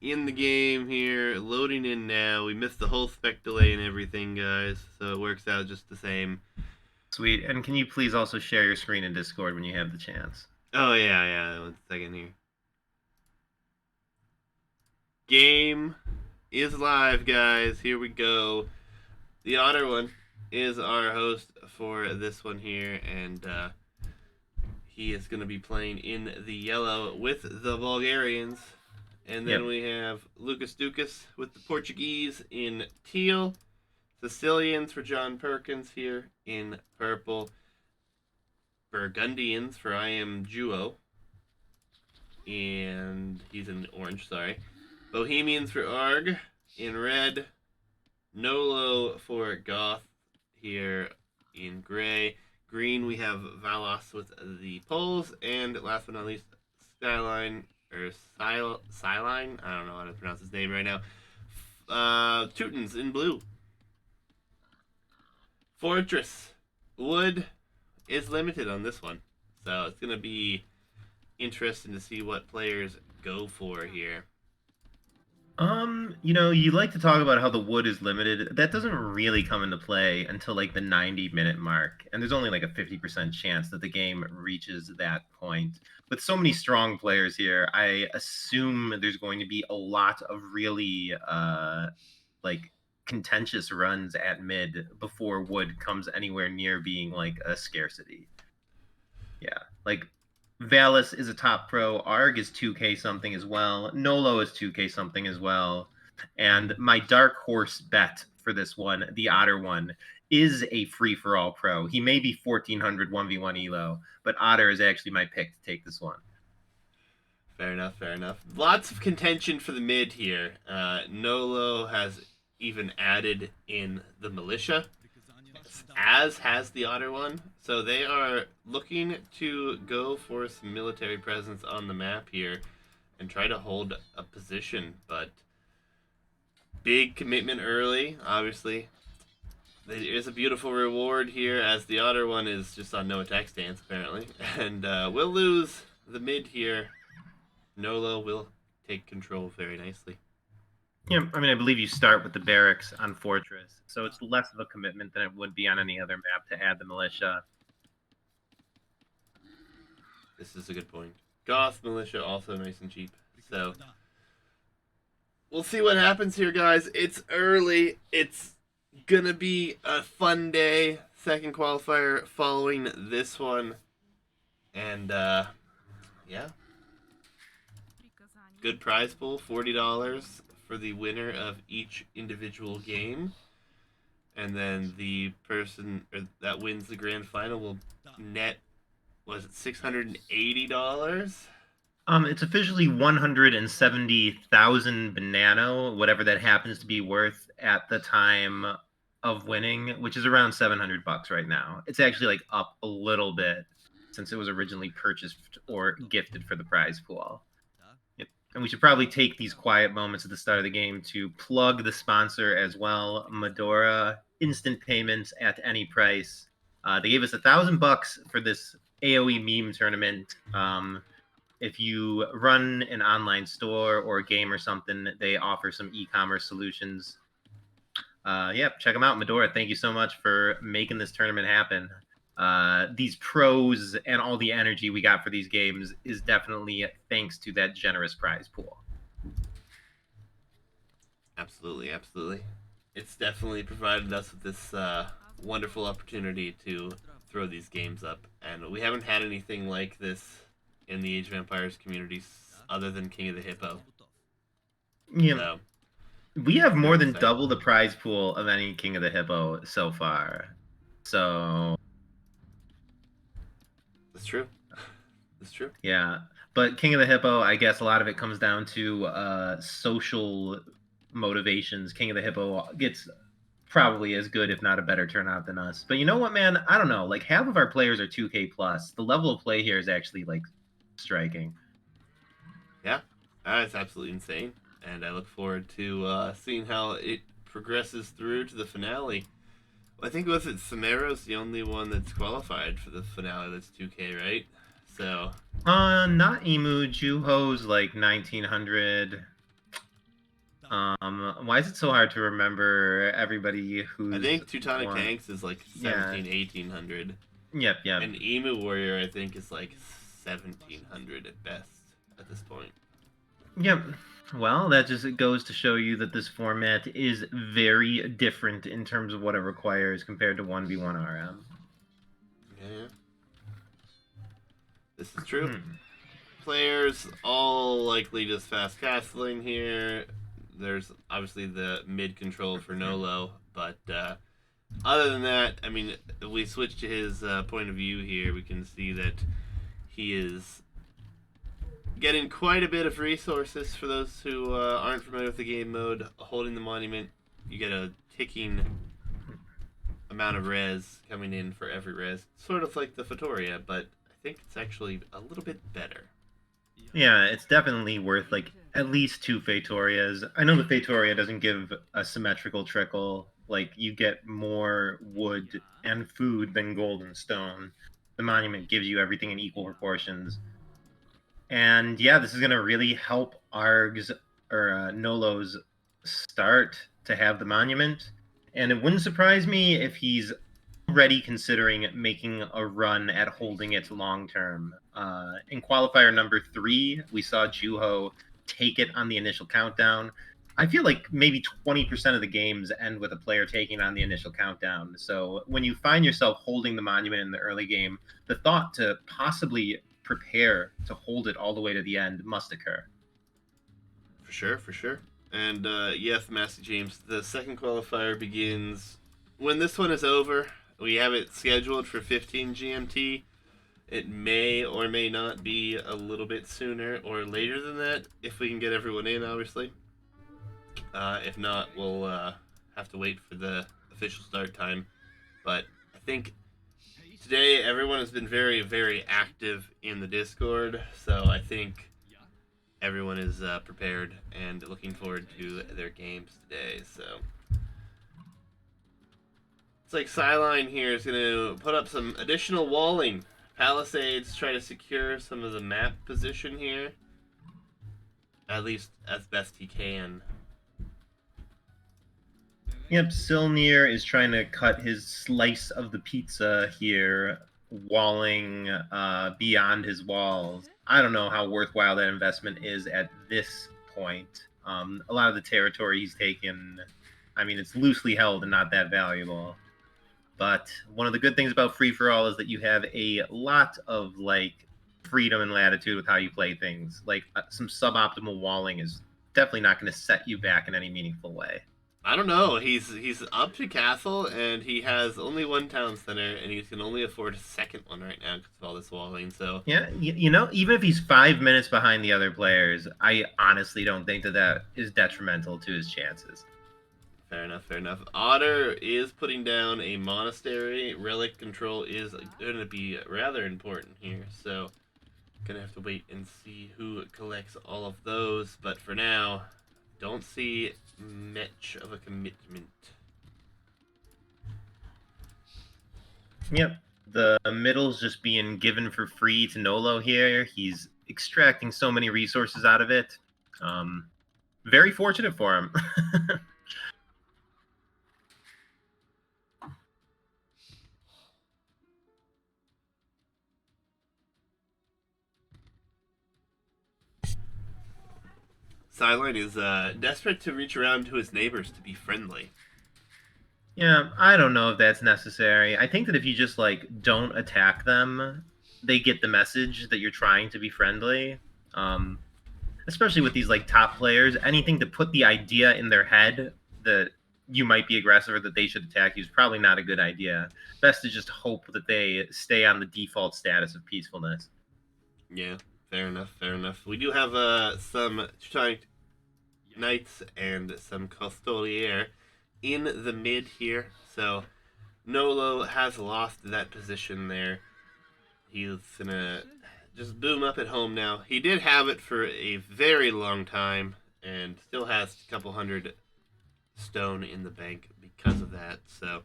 in the game here, loading in now. We missed the whole spec delay and everything, guys, so it works out just the same. Sweet. And can you please also share your screen in Discord when you have the chance? Oh, yeah, yeah, 1 second here. Game is live, guys. Here we go. The Otter one is our host for this one here, and he is going to be playing in the yellow with the Bulgarians. And then Yep. we have Lucas Dukas with the Portuguese in teal. Sicilians for John Perkins here in purple. Burgundians for I Am Juo. And he's in orange, sorry. Bohemians for Arg in red. Nolo for Goth here in gray. Green, we have Valos with the poles. And last but not least, Skyline, or Skyline? I don't know how to pronounce his name right now. Teutons in blue. Fortress. Wood is limited on this one. So it's going to be interesting to see what players go for here. You like to talk about how the wood is limited. That doesn't really come into play until like the 90-minute mark. And there's only like a 50% chance that the game reaches that point. With so many strong players here, I assume there's going to be a lot of really like contentious runs at mid before wood comes anywhere near being like a scarcity. Yeah. Like Valis is a top pro. Arg is 2K something as well. Nolo is 2K something as well. And my dark horse bet for this one, the Otter one, is a free for all pro. He may be 1400 1v1 elo, but Otter is actually my pick to take this one. Fair enough, fair enough. Lots of contention for the mid here. Nolo has even added in the militia, as has the Otter one. So they are looking to go for some military presence on the map here and try to hold a position. But big commitment early, obviously. There is a beautiful reward here, as the Otter one is just on no attack stance, apparently. And we'll lose the mid here. Nolo will take control very nicely. Yeah, I mean, I believe you start with the barracks on Fortress, so it's less of a commitment than it would be on any other map to add the militia. This is a good point. Goth militia also nice and cheap. So we'll see what happens here, guys. It's early. It's gonna be a fun day. Second qualifier following this one, and yeah, good prize pool, $40 for the winner of each individual game, and then the person that wins the grand final will net, was it $680? It's officially 170,000 Banano, whatever that happens to be worth at the time of winning, which is around $700 right now. It's actually like up a little bit since it was originally purchased or gifted for the prize pool. Yep. And we should probably take these quiet moments at the start of the game to plug the sponsor as well, Medora Instant Payments at any price. They gave us $1,000 for this AoE meme tournament. If you run an online store or a game or something, they offer some e-commerce solutions. Yeah, check them out, Medora. Thank you so much for making this tournament happen. These pros and all the energy we got for these games is definitely thanks to that generous prize pool. Absolutely, absolutely. It's definitely provided us with this wonderful opportunity to throw these games up, and we haven't had anything like this in the Age of Empires communities other than King of the Hippo. Yeah. So, we have more than exciting. double the prize pool of any King of the Hippo so far. So That's true. That's true. yeah. But King of the Hippo, I guess a lot of it comes down to social motivations. King of the Hippo gets probably as good, if not a better turnout than us. But you know what, man? I don't know. Like half of our players are 2K plus. The level of play here is actually like striking. Yeah, that's absolutely insane, and I look forward to seeing how it progresses through to the finale. Well, I think was it Samaro's the only one that's qualified for the finale that's 2K, right? So Not Emu. Juho's like 1900. Why is it so hard to remember everybody who's I think Teutonic won? Tanks is like Yeah. 1800. Yep. And Emu Warrior, I think, is like 1700 at best at this point. Yep. Well, that just goes to show you that this format is very different in terms of what it requires compared to 1v1 RM. Yeah. This is true. Players all likely just fast castling here. There's obviously the mid control for Nolo, but other than that, I mean, if we switch to his point of view here, we can see that he is getting quite a bit of resources. For those who aren't familiar with the game mode, holding the monument, you get a ticking amount of res coming in for every res. Sort of like the Fatoria, but I think it's actually a little bit better. Yeah, it's definitely worth like at least 2 Fatorias. I know the Fatoria doesn't give a symmetrical trickle. Like you get more wood and food than gold and stone. The monument gives you everything in equal proportions. And yeah, this is gonna really help Arg's or Nolo's start to have the monument. And it wouldn't surprise me if he's already considering making a run at holding it long term. In qualifier number 3, we saw Juho take it on the initial countdown. I feel like maybe 20% of the games end with a player taking on the initial countdown. So when you find yourself holding the monument in the early game, the thought to possibly prepare to hold it all the way to the end must occur. For sure, for sure. And yes, Master James, the second qualifier begins when this one is over. We have it scheduled for 15 GMT. It may or may not be a little bit sooner or later than that if we can get everyone in, obviously. If not, we'll have to wait for the official start time. But I think today everyone has been very, very active in the Discord, so I think everyone is prepared and looking forward to their games today. So it's like Sideline here is going to put up some additional walling. Palisades try to secure some of the map position here, at least as best he can. Yep, Silnir is trying to cut his slice of the pizza here, walling beyond his walls. I don't know how worthwhile that investment is at this point. A lot of the territory he's taken, I mean, it's loosely held and not that valuable. But one of the good things about free for all is that you have a lot of like freedom and latitude with how you play things. Like some suboptimal walling is definitely not going to set you back in any meaningful way. I don't know. He's up to castle, and he has only one town center, and he can only afford a second one right now because of all this walling. So yeah, you know, even if he's 5 minutes behind the other players, I honestly don't think that is detrimental to his chances. fair enough, fair enough. Otter is putting down a monastery. Relic control is going to be rather important here, so gonna have to wait and see who collects all of those. But for now, don't see much of a commitment. Yep, the middle's just being given for free to Nolo here. He's extracting so many resources out of it. Very fortunate for him. Sideline is desperate to reach around to his neighbors to be friendly. Yeah, I don't know if that's necessary. I think that if you just like don't attack them, they get the message that you're trying to be friendly. Especially with these like top players, anything to put the idea in their head that you might be aggressive or that they should attack you is probably not a good idea. Best to just hope that they stay on the default status of peacefulness. Yeah, fair enough, fair enough. We do have some Teutonic Knights and some Costolier in the mid here, so Nolo has lost that position there. He's gonna just boom up at home now. He did have it for a very long time and still has a couple hundred stone in the bank because of that, so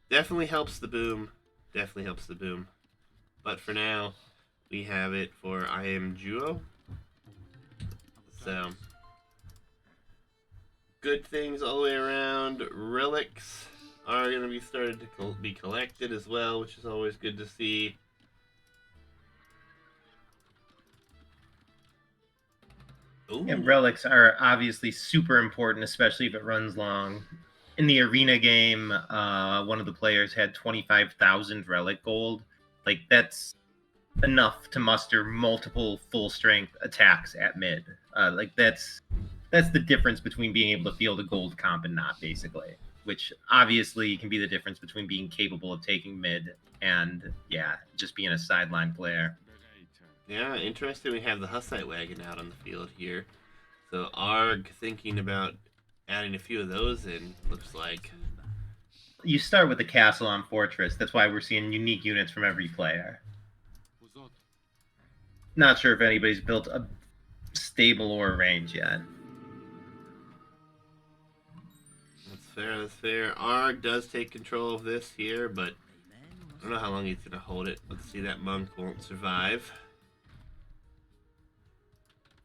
definitely helps the boom. Definitely helps the boom. But for now, we have it for I am Juo. So good things all the way around. Relics are going to be started to be collected as well, which is always good to see. Ooh. Yeah, relics are obviously super important, especially if it runs long. In the arena game, one of the players had 25,000 relic gold. Like, that's enough to muster multiple full strength attacks at mid. Like, that's the difference between being able to field a gold comp and not, basically. Which obviously can be the difference between being capable of taking mid and, yeah, just being a sideline player. Yeah, interesting. We have the Hussite wagon out on the field here. So Arg thinking about adding a few of those in, looks like. You start with the castle on fortress. That's why we're seeing unique units from every player. Not sure if anybody's built a stable or a range yet. That's fair, that's fair. Arg does take control of this here, but I don't know how long he's going to hold it. Let's see, that monk won't survive.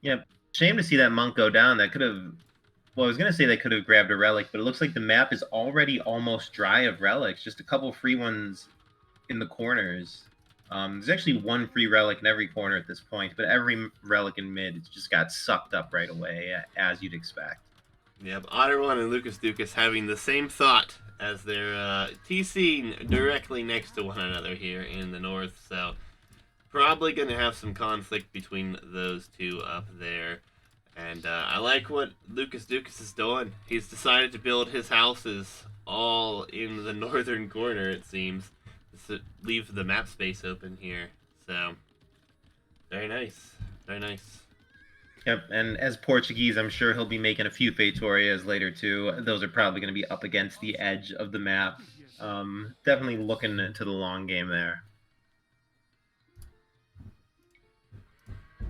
Yeah, shame to see that monk go down. That could have... Well, I was going to say they could have grabbed a relic, but it looks like the map is already almost dry of relics. Just a couple free ones in the corners. There's actually one free relic in every corner at this point, but every relic in mid just got sucked up right away, as you'd expect. Yep, Otterone and Lucas Ducas having the same thought as they're TCing directly next to one another here in the north, so probably going to have some conflict between those two up there. And I like what Lucas Ducas is doing. He's decided to build his houses all in the northern corner, it seems, to leave the map space open here. So, very nice. Very nice. Yep, and as Portuguese, I'm sure he'll be making a few Feitorias later too. Those are probably going to be up against the edge of the map. Definitely looking into the long game there.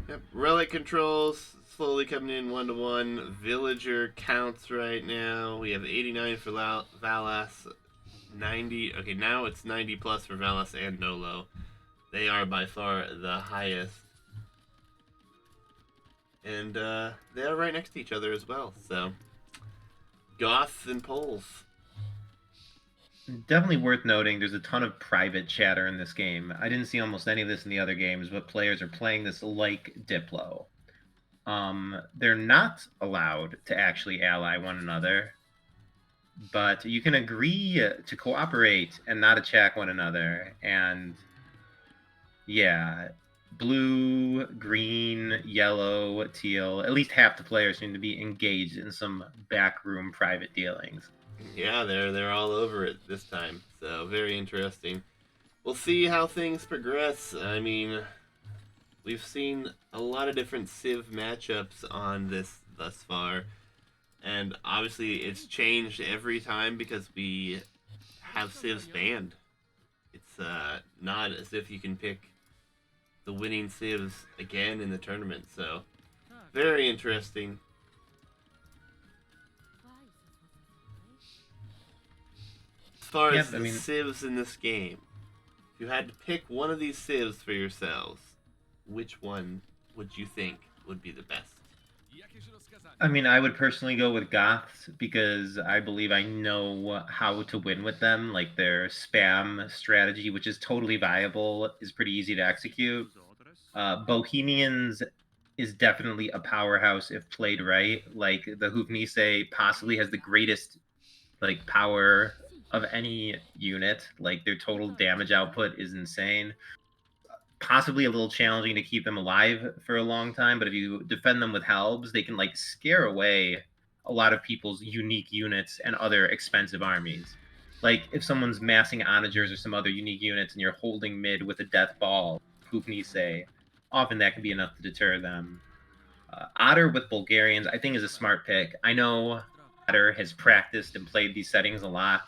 Yep, relic controls slowly coming in 1-to-1. Villager counts right now. We have 89 for Valas, 90. Okay, now it's 90 plus for Valas and Nolo. They are by far the highest. And they are right next to each other as well. So, Goths and Poles. Definitely worth noting, there's a ton of private chatter in this game. I didn't see almost any of this in the other games, but players are playing this like Diplo. They're not allowed to actually ally one another, but you can agree to cooperate and not attack one another. And yeah, blue, green, yellow, teal, at least half the players seem to be engaged in some backroom private dealings. Yeah, they're all over it this time. So very interesting. We'll see how things progress. I mean, we've seen a lot of different Civ matchups on this thus far, and obviously it's changed every time because we have Civs banned. It's not as if you can pick the winning Civs again in the tournament. So very interesting. As far as the civs in this game, if you had to pick one of these civs for yourselves, which one would you think would be the best? I mean, I would personally go with Goths because I believe I know how to win with them. Like, their spam strategy, which is totally viable, is pretty easy to execute. Bohemians is definitely a powerhouse if played right. Like, the Hufnise possibly has the greatest like power of any unit. Like, their total damage output is insane. Possibly a little challenging to keep them alive for a long time, but if you defend them with Helbs, they can like scare away a lot of people's unique units and other expensive armies. Like, if someone's massing onagers or some other unique units and you're holding mid with a death ball, Hufnise, often that can be enough to deter them. Otter with Bulgarians, I think, is a smart pick. I know Otter has practiced and played these settings a lot.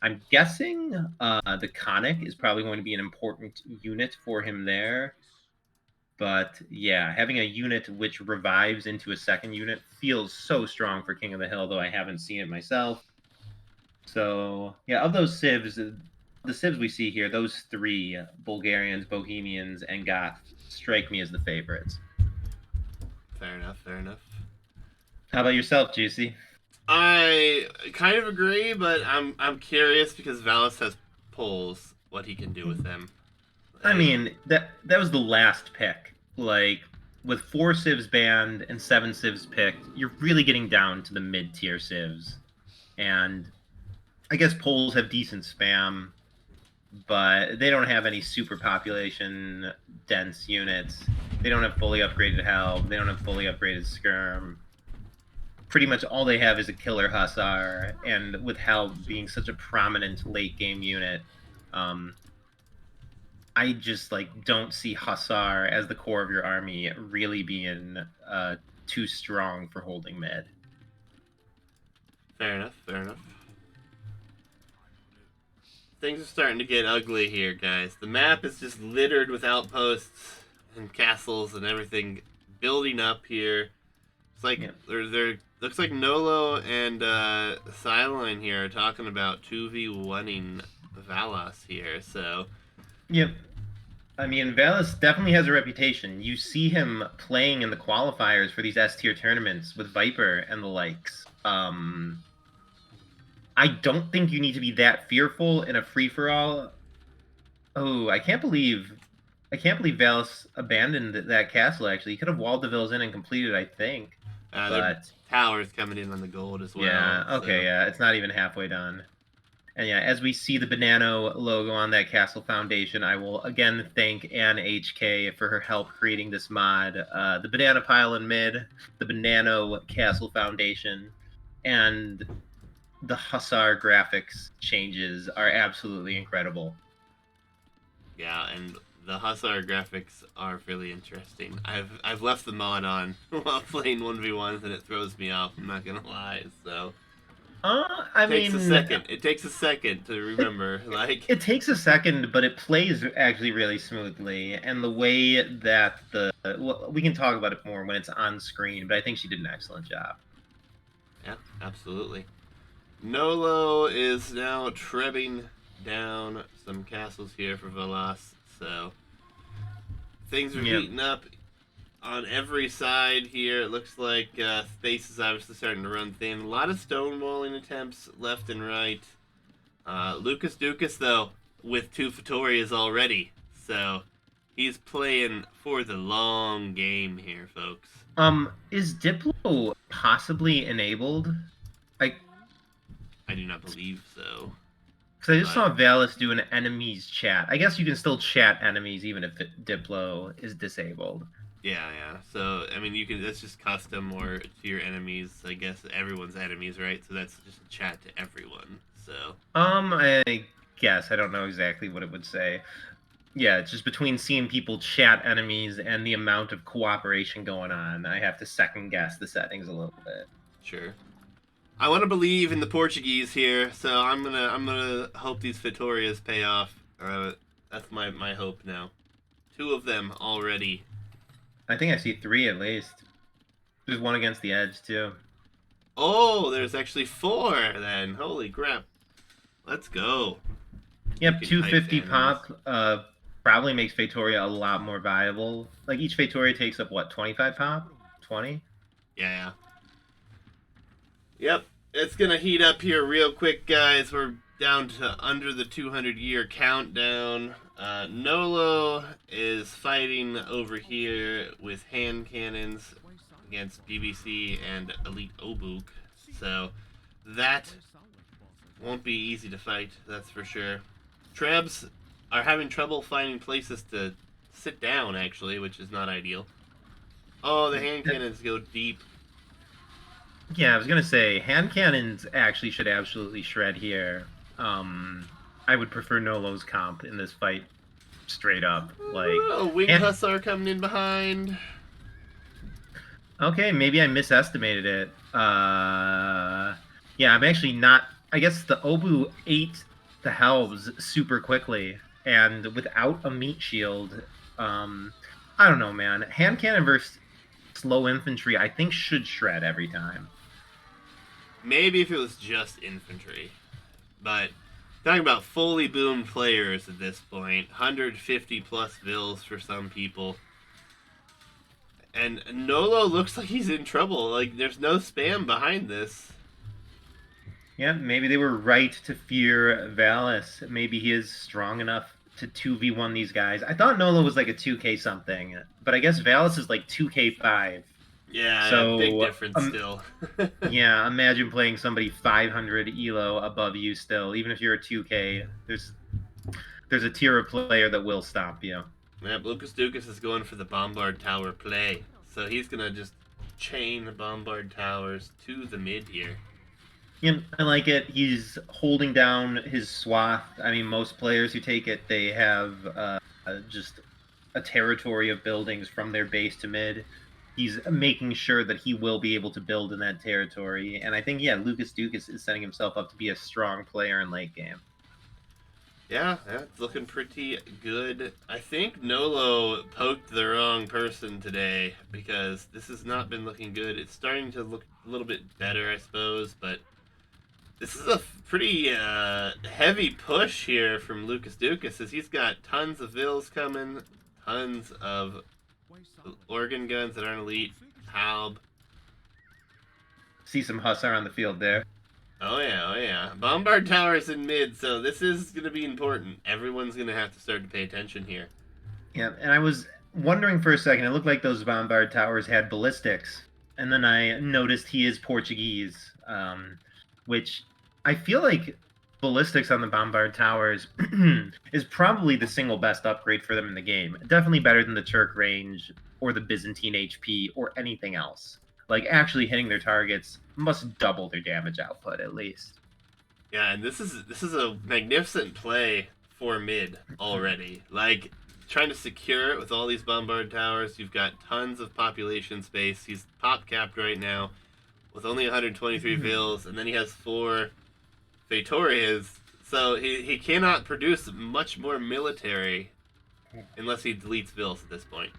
I'm guessing the Conic is probably going to be an important unit for him there. But yeah, having a unit which revives into a second unit feels so strong for King of the Hill, though I haven't seen it myself. So yeah, of those civs, the civs we see here, those three, Bulgarians, Bohemians, and Goth, strike me as the favorites. Fair enough, fair enough. How about yourself, Juicy? I kind of agree, but I'm curious because Valis has pulls. What he can do with them. I mean, that was the last pick. Like, with 4 civs banned and 7 civs picked, you're really getting down to the mid-tier civs. And I guess polls have decent spam, but they don't have any super population dense units. They don't have fully upgraded help. They don't have fully upgraded skirm. Pretty much all they have is a killer hussar, and with help being such a prominent late game unit, I just like don't see hussar as the core of your army really being too strong for holding mid. Fair enough. Fair enough. Things are starting to get ugly here, guys. The map is just littered with outposts and castles and everything building up here. It's like there looks like Nolo and Sideline here are talking about 2v1ing Valas here. So Yep. I mean, Valis definitely has a reputation. You see him playing in the qualifiers for these S tier tournaments with Viper and the likes. I don't think you need to be that fearful in a free for all. Oh, I can't believe Valis abandoned that castle. Actually, he could have walled the villas in and completed, I think. but towers coming in on the gold as well. Yeah. Okay. So. Yeah, it's not even halfway done. And yeah, as we see the Banano logo on that castle foundation, I will again thank Anne HK for her help creating this mod. The banana pile in mid, the Banano castle foundation, and the Hussar graphics changes are absolutely incredible. Yeah, and the Hussar graphics are really interesting. I've left the mod on while playing 1v1s and it throws me off, I'm not gonna lie, so... It takes a second to remember. It takes a second, but it plays actually really smoothly. And the way that we can talk about it more when it's on screen, but I think she did an excellent job. Yeah, absolutely. Nolo is now trebbing down some castles here for Valas, so things are heating up on every side here. It looks like space is obviously starting to run thin. A lot of stonewalling attempts left and right. Lucas Dukas, though, with 2 Fatorias already. So he's playing for the long game here, folks. Is Diplo possibly enabled? I do not believe so. Because I just saw Valis do an enemies chat. I guess you can still chat enemies even if Diplo is disabled. Yeah. So, I mean, you can. That's just custom or to your enemies. I guess everyone's enemies, right? So that's just a chat to everyone. So. I guess I don't know exactly what it would say. Yeah, it's just between seeing people chat enemies and the amount of cooperation going on, I have to second guess the settings a little bit. Sure. I want to believe in the Portuguese here, so I'm gonna hope these Vitorias pay off. That's my hope now. 2 of them already. I think I see 3 at least. There's 1 against the edge too. Oh, there's actually 4 then. Holy crap! Let's go. Yep, 250 pop. Probably makes Fatoria a lot more viable. Like each Fatoria takes up what, 25 pop? 20? Yeah. Yep, it's gonna heat up here real quick, guys. We're down to under the 200-year countdown. Nolo is fighting over here with hand cannons against BBC and Elite Obuk. So that won't be easy to fight, that's for sure. Trebs are having trouble finding places to sit down, actually, which is not ideal. Oh, the hand cannons go deep. Yeah, I was gonna say hand cannons actually should absolutely shred here. I would prefer Nolo's comp in this fight, straight up. Like Wing Hussar coming in behind. Okay, maybe I misestimated it. Yeah, I'm actually not. I guess the Obu ate the Helves super quickly, and without a meat shield, I don't know, man. Hand cannon versus slow infantry, I think should shred every time. Maybe if it was just infantry. But talking about fully boomed players at this point, 150 plus vills for some people. And Nolo looks like he's in trouble. Like, there's no spam behind this. Yeah, maybe they were right to fear Valis. Maybe he is strong enough to 2v1 these guys. I thought Nola was like a 2k something, but I guess Valis is like 2k5. Yeah, big So, difference still. yeah, imagine playing somebody 500 elo above you still. Even if you're a 2k, there's a tier of player that will stop you. Yep, Lucas Dukas is going for the Bombard Tower play. So he's going to just chain the Bombard Towers to the mid here. Yeah, I like it. He's holding down his swath. I mean, most players who take it, they have just a territory of buildings from their base to mid. He's making sure that he will be able to build in that territory. And I think, yeah, Lucas Dukas is setting himself up to be a strong player in late game. Yeah, it's looking pretty good. I think Nolo poked the wrong person today because this has not been looking good. It's starting to look a little bit better, I suppose, but this is a pretty heavy push here from Lucas Dukas as he's got tons of vills coming, tons of organ guns that aren't elite, Halb. See some Hussar on the field there. Oh yeah. Bombard Towers in mid, so this is going to be important. Everyone's going to have to start to pay attention here. Yeah, and I was wondering for a second, it looked like those Bombard Towers had ballistics. And then I noticed he is Portuguese, which I feel like ballistics on the Bombard Towers is probably the single best upgrade for them in the game. Definitely better than the Turk range or the Byzantine HP or anything else. Like, actually hitting their targets must double their damage output, at least. Yeah, and this is a magnificent play for mid already. Like, trying to secure it with all these Bombard Towers. You've got tons of population space. He's pop capped right now with only 123 vills, and then he has 4 Fetorias. So he cannot produce much more military unless he deletes vills at this point.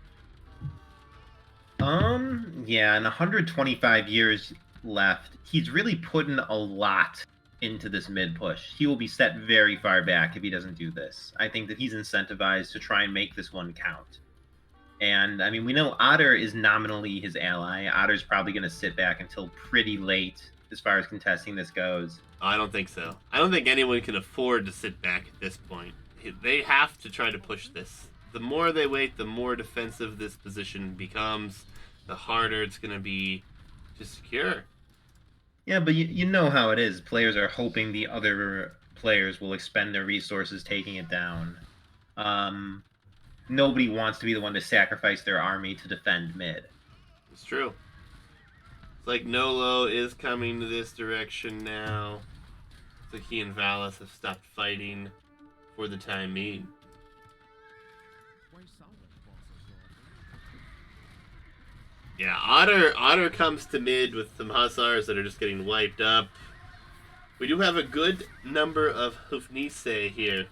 Yeah, and 125 years left. He's really putting a lot into this mid push. He will be set very far back if he doesn't do this. I think that he's incentivized to try and make this one count. And, I mean, we know Otter is nominally his ally. Otter's probably going to sit back until pretty late as far as contesting this goes. I don't think so. I don't think anyone can afford to sit back at this point. They have to try to push this. The more they wait, the more defensive this position becomes, the harder it's going to be to secure. Yeah, but you know how it is. Players are hoping the other players will expend their resources taking it down. Nobody wants to be the one to sacrifice their army to defend mid. It's true. It's like Nolo is coming to this direction now. It's like he and Valis have stopped fighting for the time being. Yeah, Otter comes to mid with some Hussars that are just getting wiped up. We do have a good number of Hufnise here.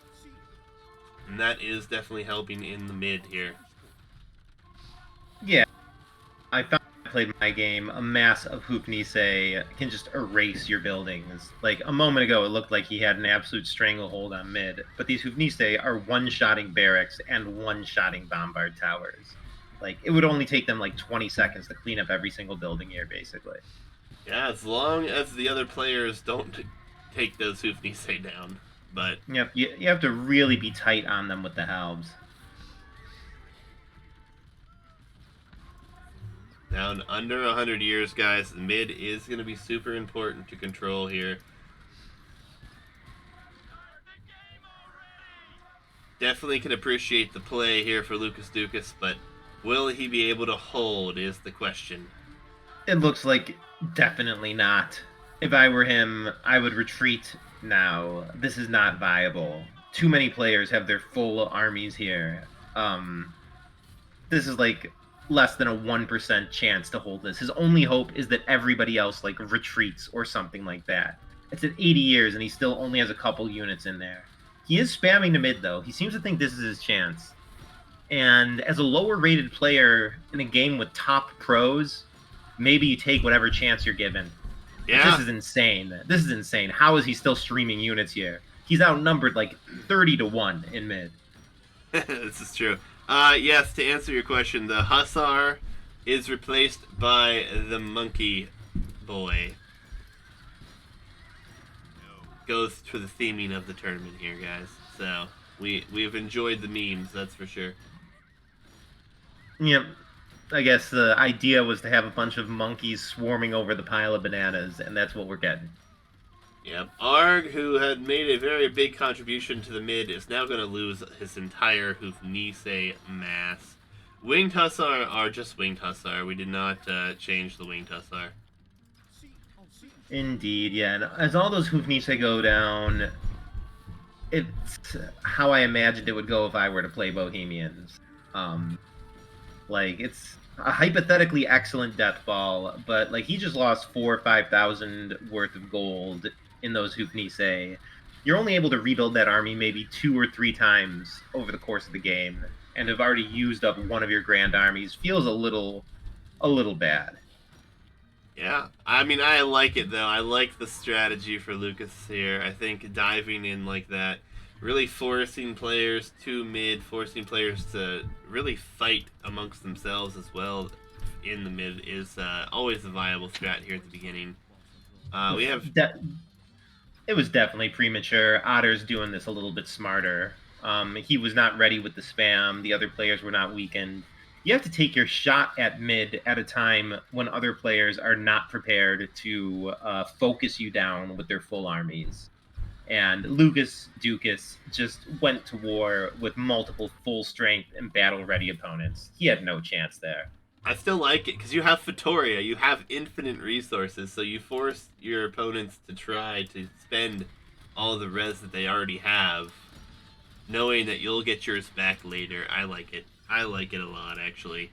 And that is definitely helping in the mid here. Yeah. I found I played my game. A mass of Hufnise can just erase your buildings. Like, a moment ago, it looked like he had an absolute stranglehold on mid. But these Hufnise are one-shotting barracks and one-shotting Bombard Towers. Like, it would only take them like 20 seconds to clean up every single building here, basically. Yeah, as long as the other players don't take those Hufnise down. But Yep, you have to really be tight on them with the halbs. down under 100 years, guys. Mid is going to be super important to control here. Definitely can appreciate the play here for Lucas Dukas, but will he be able to hold is the question. It looks like definitely not. If I were him, I would retreat now. This is not viable. Too many players have their full armies here. This is like less than a 1% chance to hold this. His only hope is that everybody else like retreats or something like that. It's at 80 years and he still only has a couple units in there. He is spamming to mid though. He seems to think this is his chance. And as a lower rated player in a game with top pros, maybe you take whatever chance you're given. Yeah. This is insane. This is insane. How is he still streaming units here? He's outnumbered like 30-1 in mid. This is true. Yes, to answer your question, the Hussar is replaced by the Monkey Boy. goes to the theming of the tournament here, guys. So we've enjoyed the memes, that's for sure. Yep. I guess the idea was to have a bunch of monkeys swarming over the pile of bananas, and that's what we're getting. Yep. Arg, who had made a very big contribution to the mid, is now going to lose his entire Hoofnise mass. Winged Hussar are just Winged Hussar. We did not change the Winged Hussar. Indeed, yeah. And as all those Hoofnise go down, it's how I imagined it would go if I were to play Bohemians. Like, it's a hypothetically excellent death ball, but like he just lost 4,000 or 5,000 worth of gold in those Hoofnise. You're only able to rebuild that army maybe 2 or 3 times over the course of the game, and have already used up one of your grand armies. Feels a little bad. Yeah, I mean, I like it though. I like the strategy for Lucas here. I think diving in like that, really forcing players to mid, forcing players to really fight amongst themselves as well in the mid is always a viable strat here at the beginning. We have. It was definitely premature. Otter's doing this a little bit smarter. He was not ready with the spam. The other players were not weakened. You have to take your shot at mid at a time when other players are not prepared to focus you down with their full armies. And Lucas Dukas just went to war with multiple full strength and battle ready opponents. He had no chance there. I still like it because you have Fatoria, you have infinite resources, so you force your opponents to try to spend all the res that they already have, knowing that you'll get yours back later. I like it. I like it a lot, actually.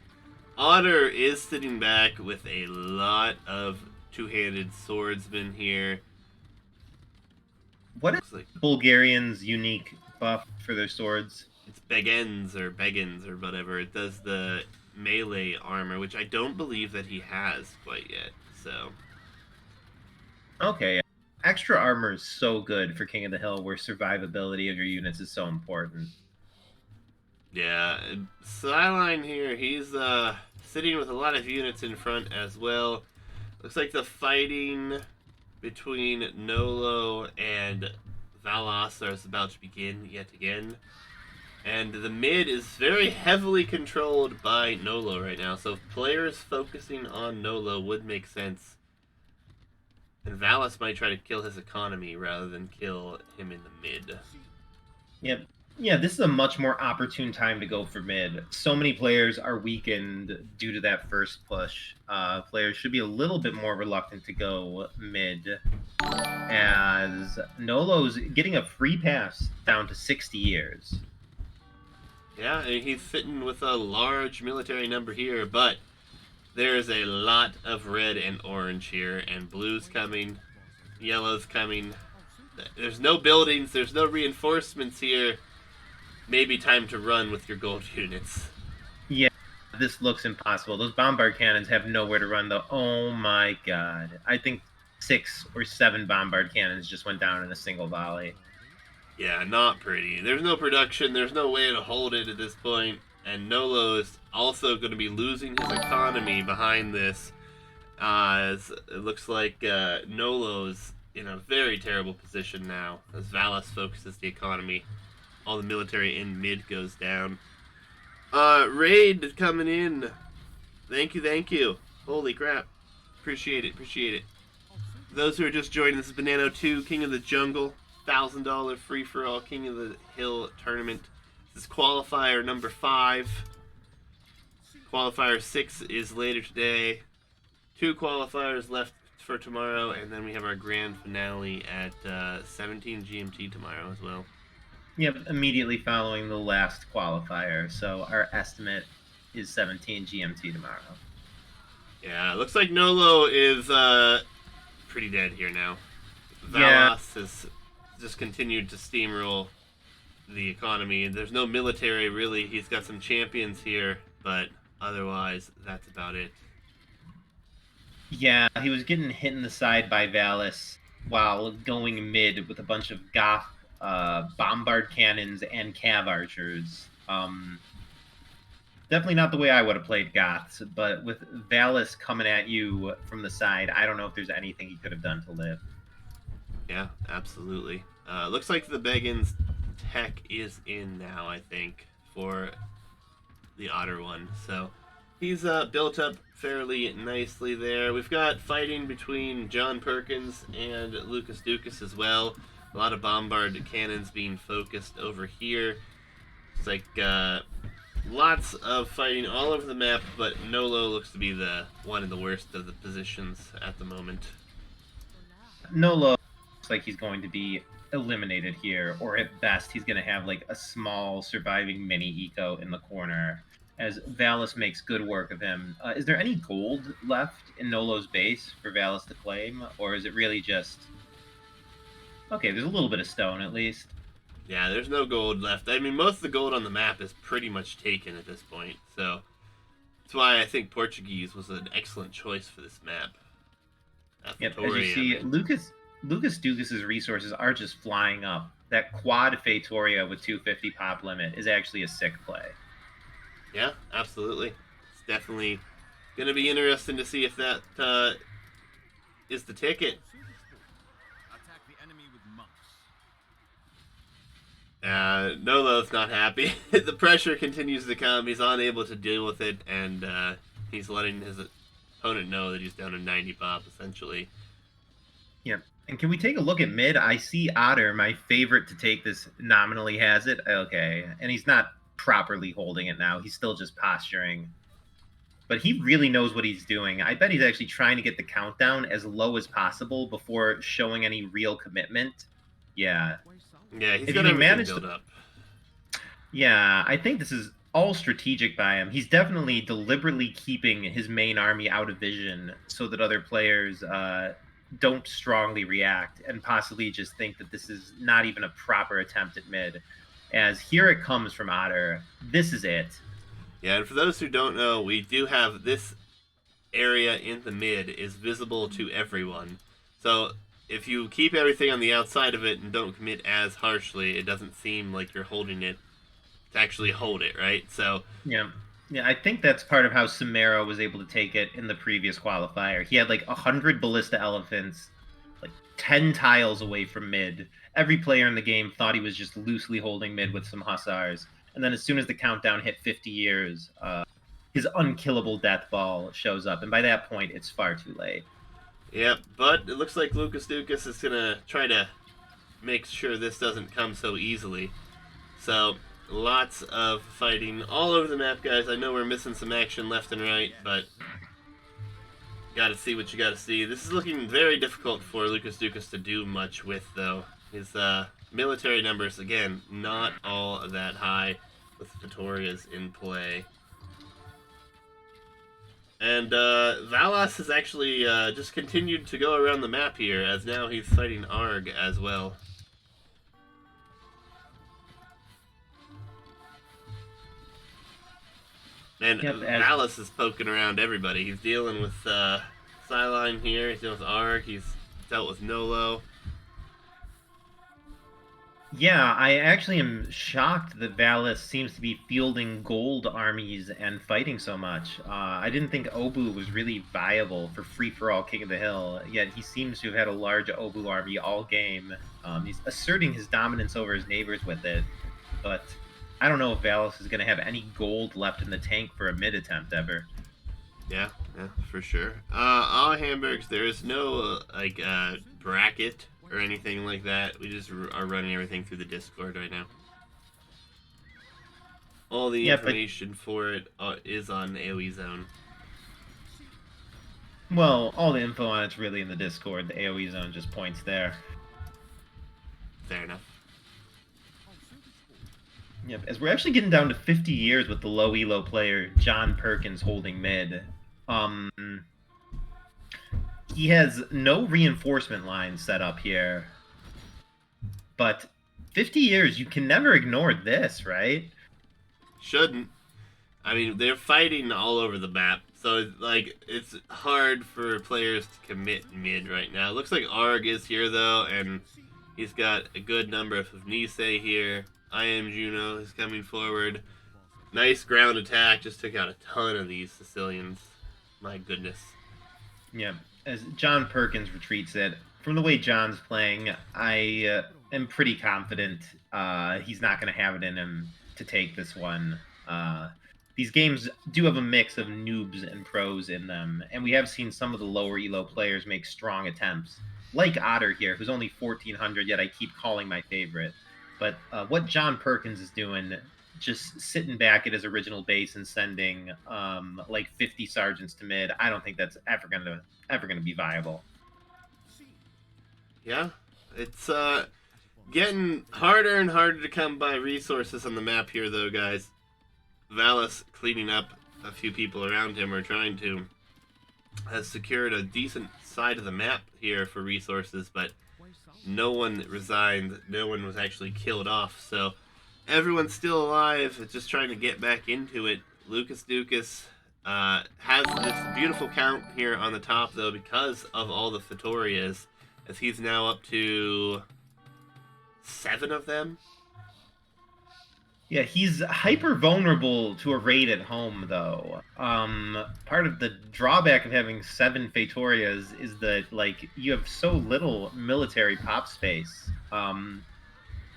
Otter is sitting back with a lot of two-handed swordsmen here. What is Bulgarians' unique buff for their swords? It's Begens or whatever. It does the melee armor, which I don't believe that he has quite yet. So, okay, extra armor is so good for King of the Hill, where survivability of your units is so important. Yeah, Sideline here, he's sitting with a lot of units in front as well. Looks like the fighting between Nolo and Valasar is about to begin yet again. And the mid is very heavily controlled by Nolo right now, so players focusing on Nolo would make sense. And Valis might try to kill his economy rather than kill him in the mid. Yep. Yeah, this is a much more opportune time to go for mid. So many players are weakened due to that first push. Players should be a little bit more reluctant to go mid, as Nolo's getting a free pass down to 60 years. Yeah, he's sitting with a large military number here, but there's a lot of red and orange here, and blue's coming, yellow's coming. There's no buildings, there's no reinforcements here. Maybe time to run with your gold units. Yeah, this looks impossible. Those bombard cannons have nowhere to run, though. Oh my god. I think 6 or 7 bombard cannons just went down in a single volley. Yeah, not pretty. There's no production, there's no way to hold it at this point, and Nolo is also going to be losing his economy behind this, as it looks like Nolo's in a very terrible position now, as Valis focuses the economy. All the military in mid goes down. Raid coming in. Thank you. Holy crap. Appreciate it. Those who are just joining, this is Banano 2, King of the Jungle. $1,000 free-for-all King of the Hill tournament. This is qualifier number 5. Qualifier 6 is later today. 2 qualifiers left for tomorrow, and then we have our grand finale at 17 GMT tomorrow as well. Yep, immediately following the last qualifier. So our estimate is 17 GMT tomorrow. Yeah, looks like Nolo is pretty dead here now. Valas has just continued to steamroll the economy. There's no military, really. He's got some champions here, but otherwise, that's about it. Yeah, he was getting hit in the side by Valis while going mid with a bunch of Goth bombard cannons and cav archers. Definitely not the way I would have played Goths, but with Valis coming at you from the side, I don't know if there's anything he could have done to live. Yeah, absolutely. Looks like the Beggins tech is in now, I think, for the Otter one. So he's built up fairly nicely there. We've got fighting between John Perkins and Lucas Dukas as well. A lot of bombard cannons being focused over here. It's like lots of fighting all over the map, but Nolo looks to be the one in the worst of the positions at the moment. Nolo looks like he's going to be eliminated here, or at best, he's going to have like a small surviving mini eco in the corner. As Valis makes good work of him. Is there any gold left in Nolo's base for Valis to claim, or is it really just okay? There's a little bit of stone at least. Yeah, there's no gold left. I mean, most of the gold on the map is pretty much taken at this point, so that's why I think Portuguese was an excellent choice for this map. Yep, as you see, Lucas Dukas's resources are just flying up. That quad Fatoria with 250 pop limit is actually a sick play. Yeah, absolutely. It's definitely going to be interesting to see if that is the ticket. Nolo's not happy. The pressure continues to come. He's unable to deal with it, and he's letting his opponent know that he's down to 90 pop, essentially. Yep. And can we take a look at mid? I see Otter, my favorite to take this, nominally has it. Okay. And he's not properly holding it now. He's still just posturing. But he really knows what he's doing. I bet he's actually trying to get the countdown as low as possible before showing any real commitment. Yeah. Yeah, he's got everything built up. Yeah, I think this is all strategic by him. He's definitely deliberately keeping his main army out of vision so that other players don't strongly react and possibly just think that this is not even a proper attempt at mid. As here it comes from Otter. This is it. Yeah, and for those who don't know, we do have this area in the mid is visible to everyone. So if you keep everything on the outside of it and don't commit as harshly, it doesn't seem like you're holding it to actually hold it, right? So yeah, I think that's part of how Samara was able to take it in the previous qualifier. He had like 100 ballista elephants, like 10 tiles away from mid. Every player in the game thought he was just loosely holding mid with some hussars, and then as soon as the countdown hit 50 years, his unkillable death ball shows up, and by that point, it's far too late. Yep, but it looks like Lucas Dukas is gonna try to make sure this doesn't come so easily. So lots of fighting all over the map, guys. I know we're missing some action left and right, but gotta see what you gotta see. This is looking very difficult for Lucas Dukas to do much with, though. His military numbers, again, not all that high with Vitoria's in play. And Valas has actually just continued to go around the map here, as now he's fighting Arg as well. And yep, Valis is poking around everybody. He's dealing with Sideline here. He's dealing with Arg. He's dealt with Nolo. Yeah, I actually am shocked that Valis seems to be fielding gold armies and fighting so much. I didn't think Obu was really viable for free-for-all King of the Hill, yet he seems to have had a large Obu army all game. He's asserting his dominance over his neighbors with it, but I don't know if Valis is going to have any gold left in the tank for a mid attempt ever. Yeah, for sure. All Hamburgs, there is no bracket or anything like that. We just are running everything through the Discord right now. All the information for it is on AoE Zone. Well, all the info on it's really in the Discord. The AoE Zone just points there. Fair enough. Yep, as we're actually getting down to 50 years with the low elo player John Perkins holding mid. He has no reinforcement lines set up here. But 50 years, you can never ignore this, right? Shouldn't. I mean, they're fighting all over the map. So, it's hard for players to commit mid right now. It looks like Arg is here, though, and he's got a good number of Nisei here. I Am Juno is coming forward. Nice ground attack. Just took out a ton of these Sicilians. My goodness. Yeah. As John Perkins retreats it, from the way John's playing, I am pretty confident he's not going to have it in him to take this one. These games do have a mix of noobs and pros in them, and we have seen some of the lower elo players make strong attempts, like Otter here, who's only 1400, yet I keep calling my favorite. But what John Perkins is doing, just sitting back at his original base and sending like 50 sergeants to mid, I don't think that's ever gonna be viable. Yeah, it's getting harder and harder to come by resources on the map here, though, guys. Valis cleaning up a few people around him, or trying to, has secured a decent side of the map here for resources, but no one resigned. No one was actually killed off, so everyone's still alive, just trying to get back into it. Lucas Dukas has this beautiful count here on the top, though, because of all the Fetorias, as he's now up to 7 of them. Yeah, he's hyper vulnerable to a raid at home, though. Part of the drawback of having 7 Fetorias is that, like, you have so little military pop space.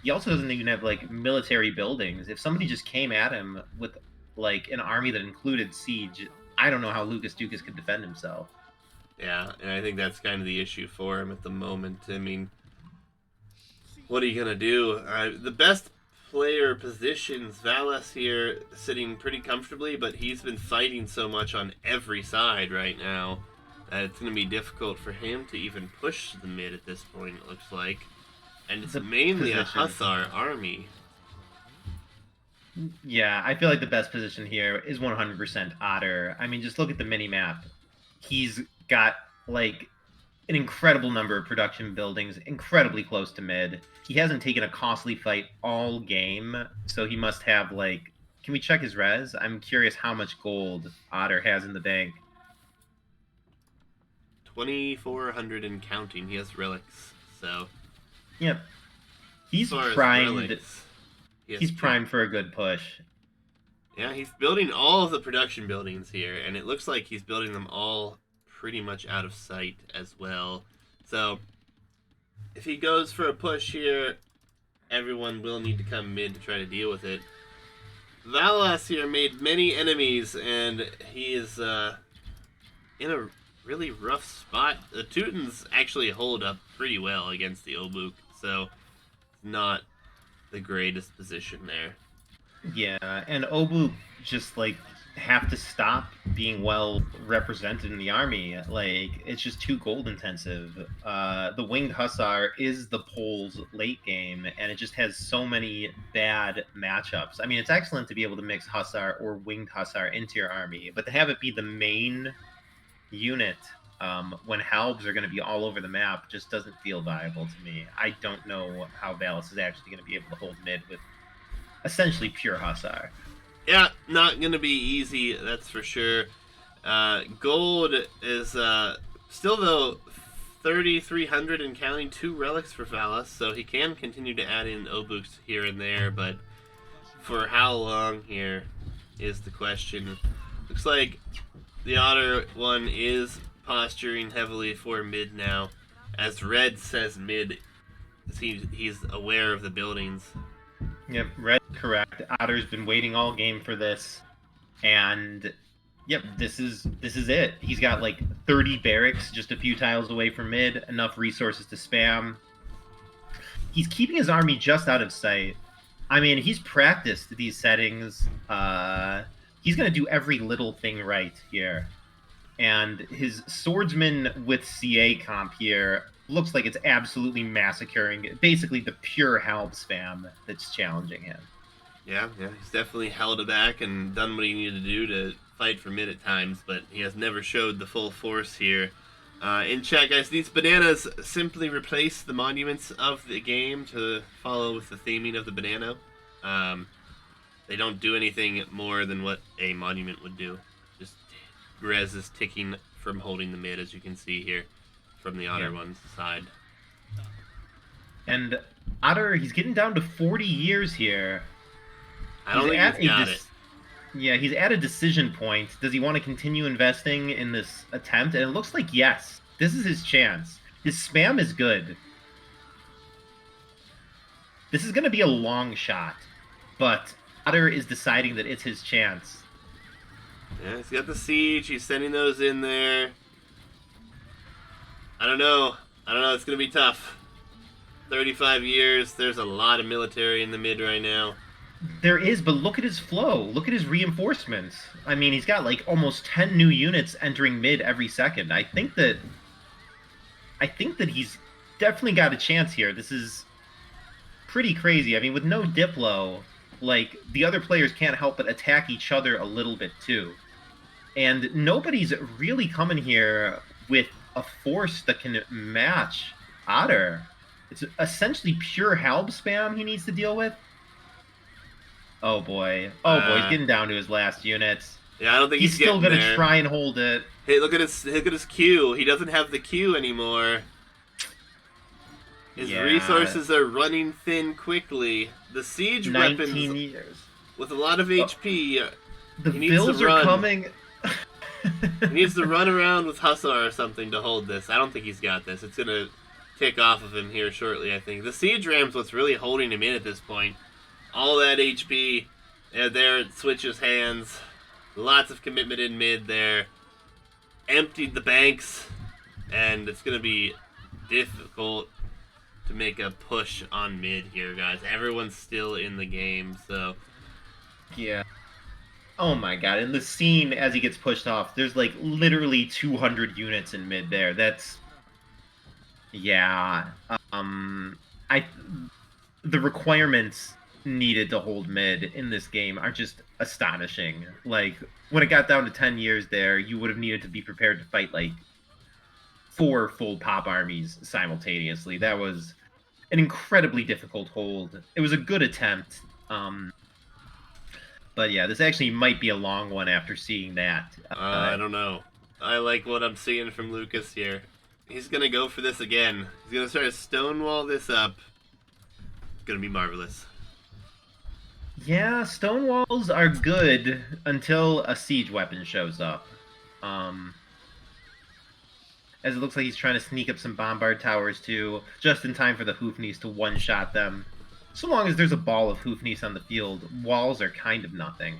He also doesn't even have, like, military buildings. If somebody just came at him with, like, an army that included siege, I don't know how Lucas Dukas could defend himself. Yeah, and I think that's kind of the issue for him at the moment. I mean, what are you going to do? The best player positions, Valis here sitting pretty comfortably, but he's been fighting so much on every side right now that it's going to be difficult for him to even push the mid at this point, it looks like. And it's mainly a Hussar army. Yeah, I feel like the best position here is 100% Otter. I mean, just look at the mini-map. He's got, like, an incredible number of production buildings, incredibly close to mid. He hasn't taken a costly fight all game, so he must have, like... Can we check his res? I'm curious how much gold Otter has in the bank. 2,400 and counting. He has relics, so... Yep. He's primed. He's primed for a good push. Yeah, he's building all of the production buildings here, and it looks like he's building them all pretty much out of sight as well. So, if he goes for a push here, everyone will need to come mid to try to deal with it. Valas here made many enemies, and he is in a really rough spot. The Teutons actually hold up pretty well against the Obuk, so not the greatest position there. Yeah, and Obuk just, like, have to stop being well represented in the army. Like, it's just too gold intensive. The Winged Hussar is the Poles late game, and it just has so many bad matchups. I mean, it's excellent to be able to mix Hussar or Winged Hussar into your army, but to have it be the main unit when halbs are going to be all over the map just doesn't feel viable to me. I don't know how Valis is actually going to be able to hold mid with essentially pure Hussar. Yeah, not going to be easy, that's for sure. Gold is still, though, 3,300 and counting, 2 relics for Valis, so he can continue to add in Obuks here and there, but for how long here is the question. Looks like the Otter one is posturing heavily for mid now, as Red says mid. He's aware of the buildings. Yep, Red's correct. Otter's been waiting all game for this, and yep, this is it. He's got like 30 barracks just a few tiles away from mid, enough resources to spam. He's keeping his army just out of sight. I mean, he's practiced these settings. He's going to do every little thing right here. And his swordsman with CA comp here looks like it's absolutely massacring, basically the pure halb spam that's challenging him. Yeah, he's definitely held it back and done what he needed to do to fight for mid at times, but he has never showed the full force here. In chat, guys, these bananas simply replace the monuments of the game to follow with the theming of the Banano. They don't do anything more than what a monument would do. Just res is ticking from holding the mid, as you can see here from the Otter one's side. And Otter, he's getting down to 40 years here. I don't think he's got it. Yeah, he's at a decision point. Does he want to continue investing in this attempt? And it looks like yes. This is his chance. His spam is good. This is going to be a long shot, but Otter is deciding that it's his chance. Yeah, he's got the siege. He's sending those in there. I don't know. It's going to be tough. 35 years. There's a lot of military in the mid right now. There is, but look at his flow. Look at his reinforcements. I mean, he's got like almost 10 new units entering mid every second. I think that he's definitely got a chance here. This is pretty crazy. I mean, with no Diplo, like the other players can't help but attack each other a little bit too. And nobody's really coming here with a force that can match Otter. It's essentially pure Halb spam he needs to deal with. Oh boy. Oh boy, he's getting down to his last units. Yeah, I don't think he's still gonna there. try and hold it. Hey, look at his Q. He doesn't have the Q anymore. His resources are running thin quickly. The siege 19 weapons years. With a lot of HP. The bills are coming. He needs to run around with Hussar or something to hold this. I don't think he's got this. It's gonna tick off of him here shortly, I think. The siege ram's what's really holding him in at this point. All that HP. There it switches hands. Lots of commitment in mid there. Emptied the banks. And it's going to be difficult to make a push on mid here, guys. Everyone's still in the game, so... Yeah. Oh my god, and the scene as he gets pushed off, there's like literally 200 units in mid there. That's... Yeah. The requirements needed to hold mid in this game are just astonishing. Like, when it got down to 10 years there, you would have needed to be prepared to fight, like, 4 full pop armies simultaneously. That was an incredibly difficult hold. It was a good attempt. But yeah, this actually might be a long one after seeing that. I don't know. I like what I'm seeing from Lucas here. He's going to go for this again. He's going to try to stonewall this up. It's going to be marvelous. Yeah, stone walls are good until a siege weapon shows up. As it looks like he's trying to sneak up some bombard towers too, just in time for the Hoofnies to one-shot them. So long as there's a ball of Hoofnies on the field, walls are kind of nothing.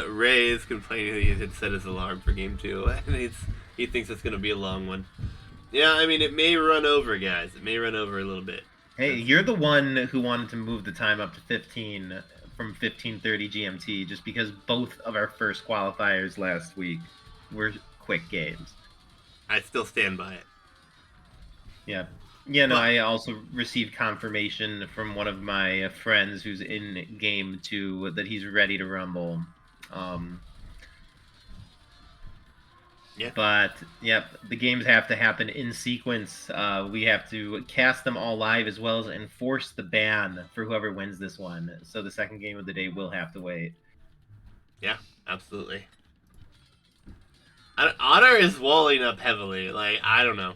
Ray is complaining that he had set his alarm for game 2, and he thinks it's going to be a long one. Yeah, I mean, it may run over, guys. It may run over a little bit. Hey, you're the one who wanted to move the time up to 15 from 15:30 GMT just because both of our first qualifiers last week were quick games. I still stand by it. Yeah. Yeah, no, I also received confirmation from one of my friends who's in game 2 that he's ready to rumble. Yeah. But, yep, the games have to happen in sequence. We have to cast them all live as well as enforce the ban for whoever wins this one. So the second game of the day will have to wait. Yeah, absolutely. Otter is walling up heavily. Like, I don't know.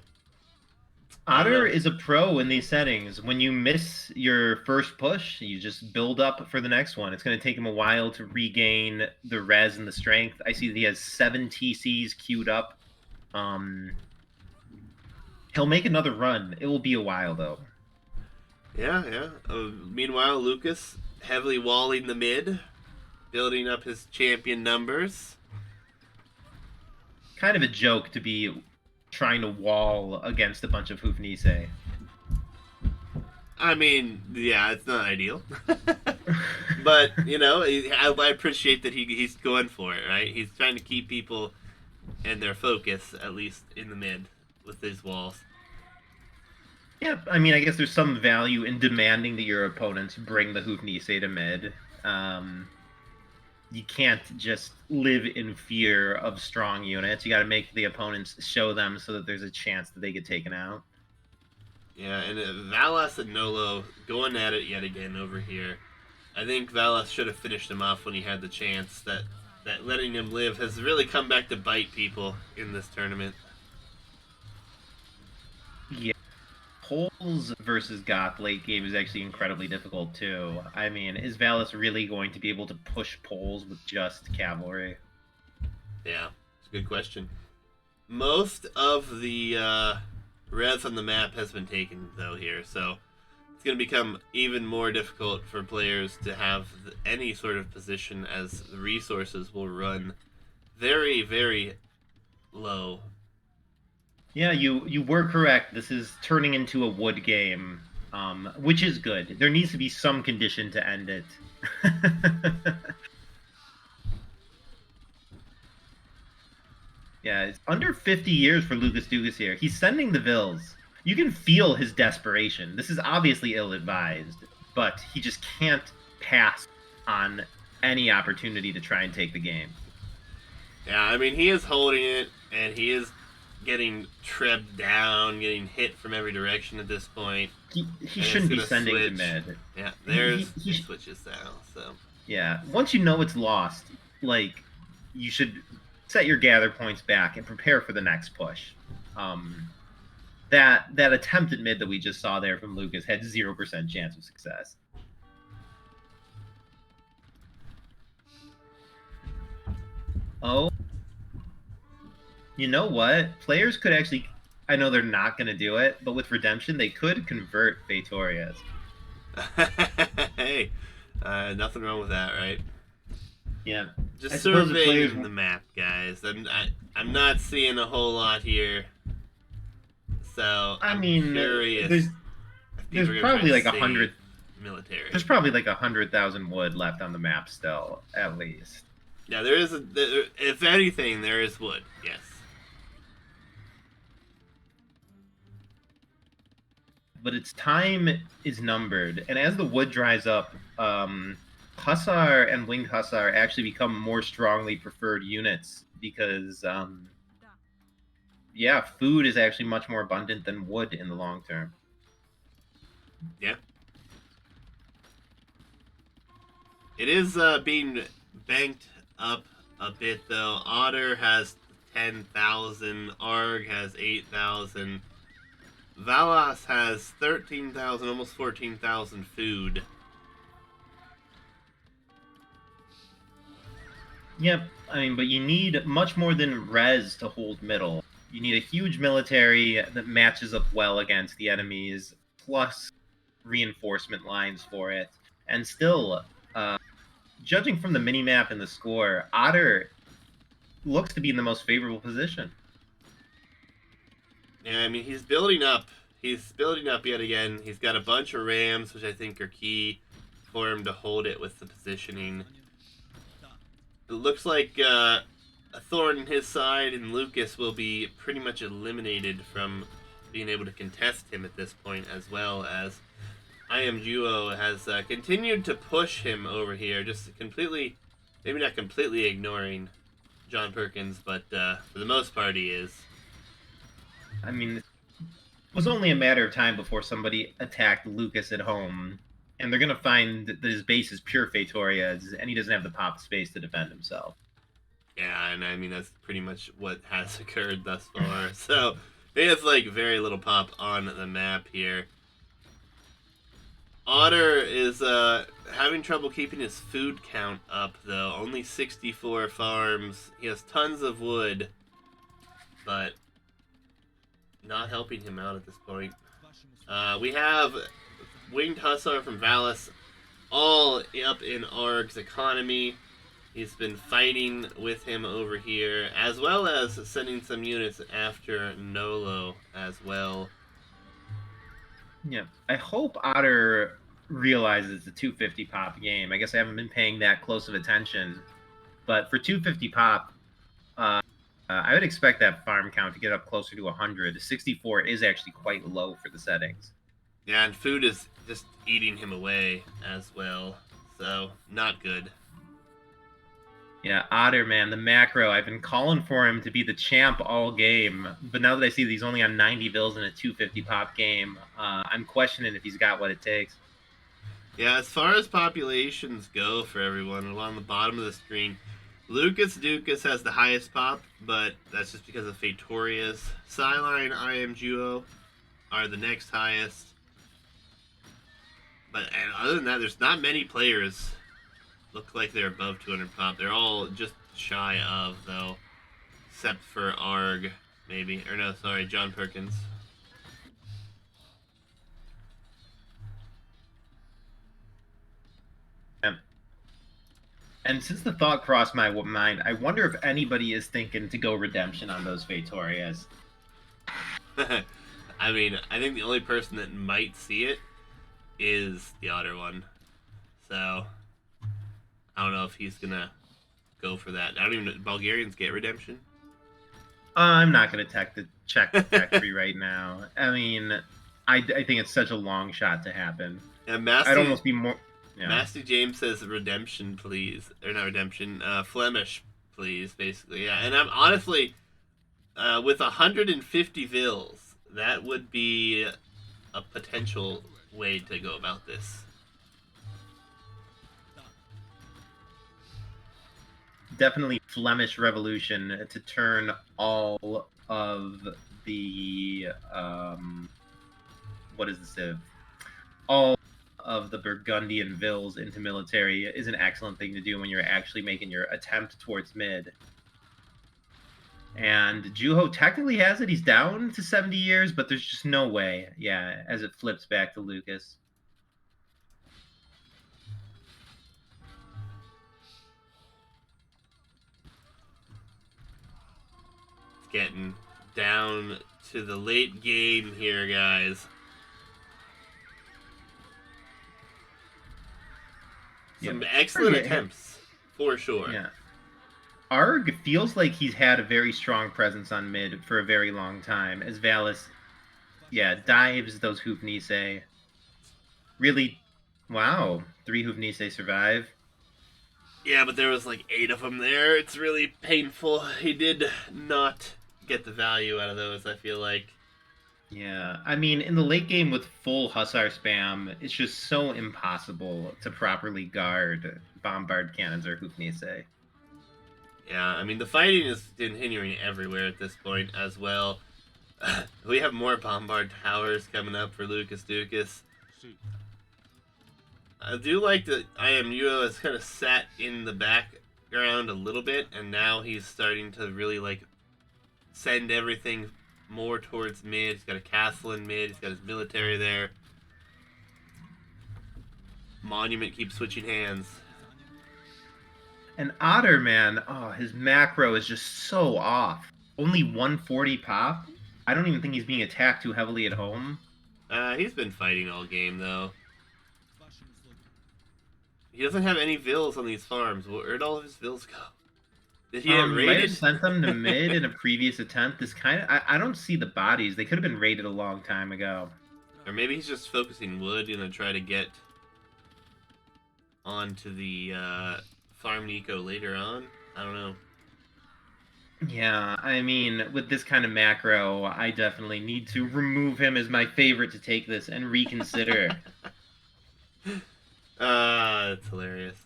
Otter is a pro in these settings. When you miss your first push, you just build up for the next one. It's going to take him a while to regain the res and the strength. I see that he has 7 TCs queued up. He'll make another run. It will be a while, though. Yeah. Meanwhile, Lucas heavily walling the mid, building up his champion numbers. Kind of a joke to be trying to wall against a bunch of Hoofnise. I mean, yeah, it's not ideal. But, you know, I appreciate that he's going for it, right? He's trying to keep people and their focus, at least in the mid, with these walls. Yeah, I mean, I guess there's some value in demanding that your opponents bring the Hoofnise to mid. You can't just live in fear of strong units. You got to make the opponents show them so that there's a chance that they get taken out. Yeah, and Valas and Nolo going at it yet again over here. I think Valas should have finished him off when he had the chance. That letting him live has really come back to bite people in this tournament. Yeah. Poles versus Goth late game is actually incredibly difficult too. I mean, is Valis really going to be able to push Poles with just cavalry? Yeah, it's a good question. most of the res on the map has been taken though here, so it's going to become even more difficult for players to have any sort of position as the resources will run very, very low. Yeah, you were correct. This is turning into a wood game, which is good. There needs to be some condition to end it. Yeah, it's under 50 years for Lucas Dugas here. He's sending the Vills. You can feel his desperation. This is obviously ill-advised, but he just can't pass on any opportunity to try and take the game. Yeah, I mean, he is holding it, and he is getting trebbed down, getting hit from every direction at this point. He shouldn't be sending to mid. Yeah, there's he switches now. So yeah, once you know it's lost, like you should set your gather points back and prepare for the next push. That attempt at mid that we just saw there from Lucas had 0% chance of success. Oh, you know what? Players could actually. I know they're not going to do it, but with Redemption, they could convert Fetorias. Hey, nothing wrong with that, right? Yeah. Just surveying the map, guys. I'm not seeing a whole lot here. So I mean, curious. There's probably like 100 military. There's probably like 100,000 wood left on the map still, at least. Yeah, there is. If anything, there is wood. Yes. But its time is numbered, and as the wood dries up, Hussar and Winged Hussar actually become more strongly preferred units because, yeah, food is actually much more abundant than wood in the long term. Yeah. It is being banked up a bit, though. Otter has 10,000. Arg has 8,000. Valas has 13,000, almost 14,000 food. Yep, I mean, but you need much more than res to hold middle. You need a huge military that matches up well against the enemies, plus reinforcement lines for it. And still, judging from the minimap and the score, Otter looks to be in the most favorable position. Yeah, I mean, he's building up. He's building up yet again. He's got a bunch of rams, which I think are key for him to hold it with the positioning. It looks like a thorn in his side, and Lucas will be pretty much eliminated from being able to contest him at this point, as well as IMGO has continued to push him over here, just completely, maybe not completely ignoring John Perkins, but for the most part he is. I mean, it was only a matter of time before somebody attacked Lucas at home, and they're going to find that his base is pure Fetorias, and he doesn't have the pop space to defend himself. Yeah, and I mean, that's pretty much what has occurred thus far. So, he has, like, very little pop on the map here. Otter is having trouble keeping his food count up, though. Only 64 farms. He has tons of wood, but not helping him out at this point. We have Winged Hussar from Valis all up in Arg's economy. He's been fighting with him over here, as well as sending some units after Nolo as well. Yeah, I hope Otter realizes the 250 pop game. I guess I haven't been paying that close of attention, but for 250 pop, I would expect that farm count to get up closer to 100. 64 is actually quite low for the settings. Yeah, and food is just eating him away as well, so not good. Yeah, Otter, man, the macro. I've been calling for him to be the champ all game, but now that I see that he's only on 90 bills in a 250 pop game, I'm questioning if he's got what it takes. Yeah, as far as populations go for everyone, along the bottom of the screen, Lucas Dukas has the highest pop, but that's just because of Fetorias. Sideline, IMGO are the next highest. But and other than that, there's not many players look like they're above 200 pop. They're all just shy of, though, except for Arg. maybe. Or no, sorry, John Perkins. Yeah. And since the thought crossed my mind, I wonder if anybody is thinking to go redemption on those Vatorias. I mean, I think the only person that might see it is the Otter one. So, I don't know if he's gonna go for that. I don't even know. Bulgarians get redemption? I'm not going to check the tech tree right now. I mean, I think it's such a long shot to happen. Yeah, I'd almost be more. Yeah. Masty James says redemption, please. Or not redemption, Flemish, please, basically. Yeah, and I'm honestly, with 150 vills, that would be a potential way to go about this. Definitely Flemish Revolution to turn all of the what is the civ? All of the Burgundian vills into military is an excellent thing to do when you're actually making your attempt towards mid. And Juho technically has it. He's down to 70 years, but there's just no way. Yeah, as it flips back to Lucas. It's getting down to the late game here, guys. Some excellent attempts, for sure. Yeah. Arg feels like he's had a very strong presence on mid for a very long time, as Valis, dives those Hoofnise. Really, wow, 3 Hoofnise survive. Yeah, but there was like 8 of them there. It's really painful. He did not get the value out of those, I feel like. Yeah, I mean, in the late game with full Hussar spam, it's just so impossible to properly guard Bombard cannons or Hoofnise. Yeah, I mean, the fighting is continuing everywhere at this point as well. We have more Bombard towers coming up for Lucas Dukas. I do like that IMUO has kind of sat in the background a little bit, and now he's starting to really, like, send everything more towards mid. He's got a castle in mid. He's got his military there. Monument keeps switching hands. And Otter, man, oh, his macro is just so off. Only 140 pop? I don't even think he's being attacked too heavily at home. He's been fighting all game, though. He doesn't have any vills on these farms. Where'd all of his vills go? Did he get raided? Might have sent them to mid in a previous attempt. This kind of... I don't see the bodies. They could have been raided a long time ago. Or maybe he's just focusing wood, try to get onto the farm Nico later on. I don't know. Yeah, I mean, with this kind of macro, I definitely need to remove him as my favorite to take this and reconsider. That's hilarious.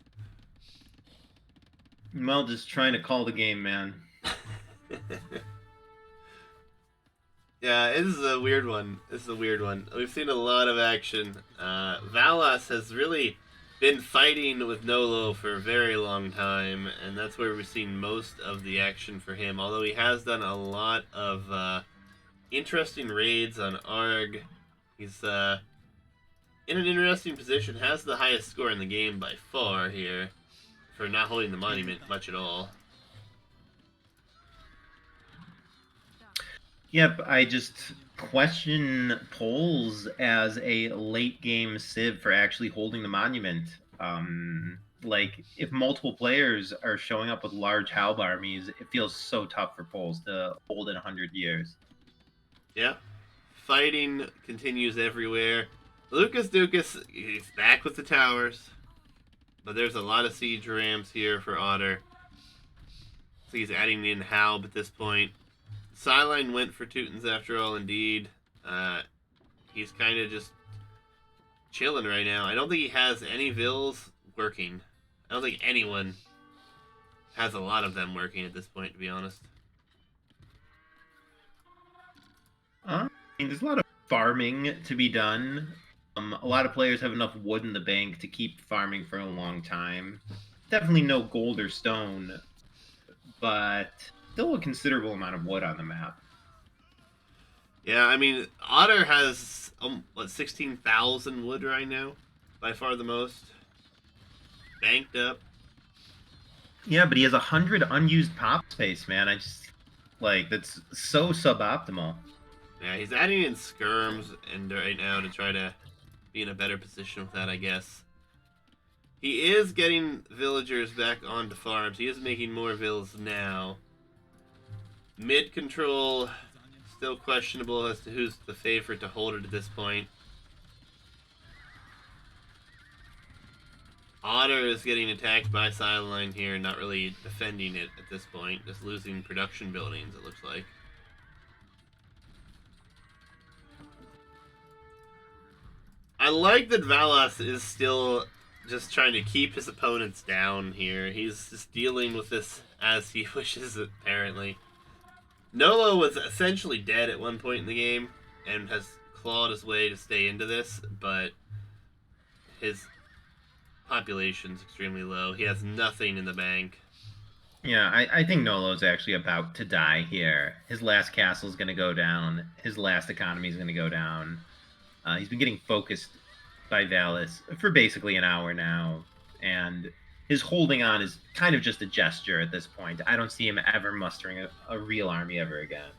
Well, just trying to call the game, man. Yeah, this is a weird one. We've seen a lot of action. Valas has really been fighting with Nolo for a very long time, and that's where we've seen most of the action for him. Although he has done a lot of interesting raids on Arg. He's in an interesting position, has the highest score in the game by far here for not holding the monument much at all. Yep, I just question Poles as a late game civ for actually holding the monument. Like, if multiple players are showing up with large Halb armies, it feels so tough for Poles to hold in 100 years. Yeah. Fighting continues everywhere. Lucas Dukas, he's back with the towers. But there's a lot of siege rams here for Otter. So he's adding in Halb at this point. Sideline went for Teutons after all, indeed. He's kind of just chilling right now. I don't think he has any vills working. I don't think anyone has a lot of them working at this point, to be honest. I mean, there's a lot of farming to be done. A lot of players have enough wood in the bank to keep farming for a long time. Definitely no gold or stone, but still a considerable amount of wood on the map. Yeah, I mean, Otter has, what, 16,000 wood right now? By far the most. Banked up. Yeah, but he has 100 unused pop space, man. I just like that's so suboptimal. Yeah, he's adding in skirms and right now to try to be in a better position with that, I guess. He is getting villagers back onto farms. He is making more vills now. Mid control, still questionable as to who's the favorite to hold it at this point. Otter is getting attacked by Sideline here, not really defending it at this point, just losing production buildings, it looks like. I like that Valas is still just trying to keep his opponents down here. He's just dealing with this as he wishes, apparently. Nolo was essentially dead at one point in the game and has clawed his way to stay into this, but his population's extremely low. He has nothing in the bank. Yeah, I think Nolo's actually about to die here. His last castle's going to go down. His last economy is going to go down. He's been getting focused by Valis for basically an hour now, and his holding on is kind of just a gesture at this point. I don't see him ever mustering a real army ever again.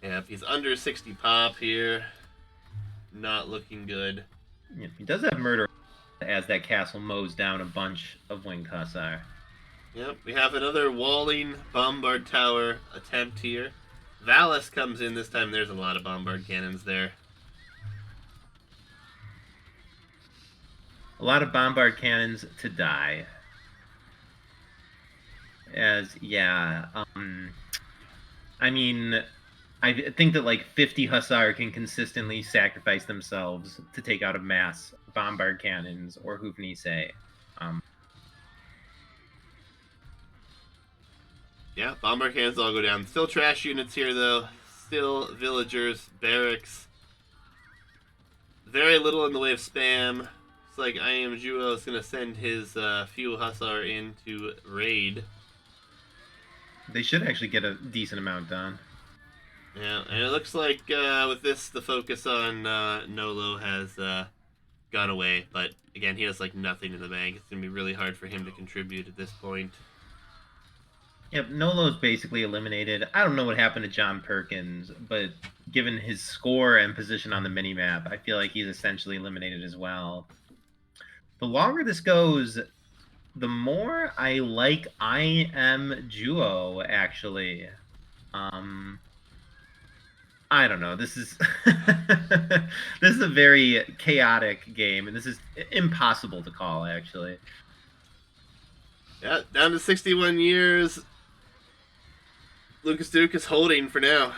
Yeah, if he's under 60 pop here, not looking good. Yeah, he does have murder as that castle mows down a bunch of winged hussar. Yep, we have another walling bombard tower attempt here. Valis comes in this time. There's a lot of bombard cannons there. A lot of bombard cannons to die. I mean, I think that like 50 hussar can consistently sacrifice themselves to take out a mass bombard cannons or Hufnise. Yeah, bombard cannons all go down. Still trash units here, though. Still villagers, barracks. Very little in the way of spam. It's like I am Juo is going to send his few hussar in to raid. They should actually get a decent amount done. Yeah, and it looks like with this, the focus on Nolo has gone away. But again, he has like nothing in the bank. It's going to be really hard for him to contribute at this point. Yep, Nolo's basically eliminated. I don't know what happened to John Perkins, but given his score and position on the minimap, I feel like he's essentially eliminated as well. The longer this goes, the more I like I Am Juo, actually. I don't know. This is this is a very chaotic game, and this is impossible to call, actually. Yeah, down to 61 years. Lucas Duke is holding for now.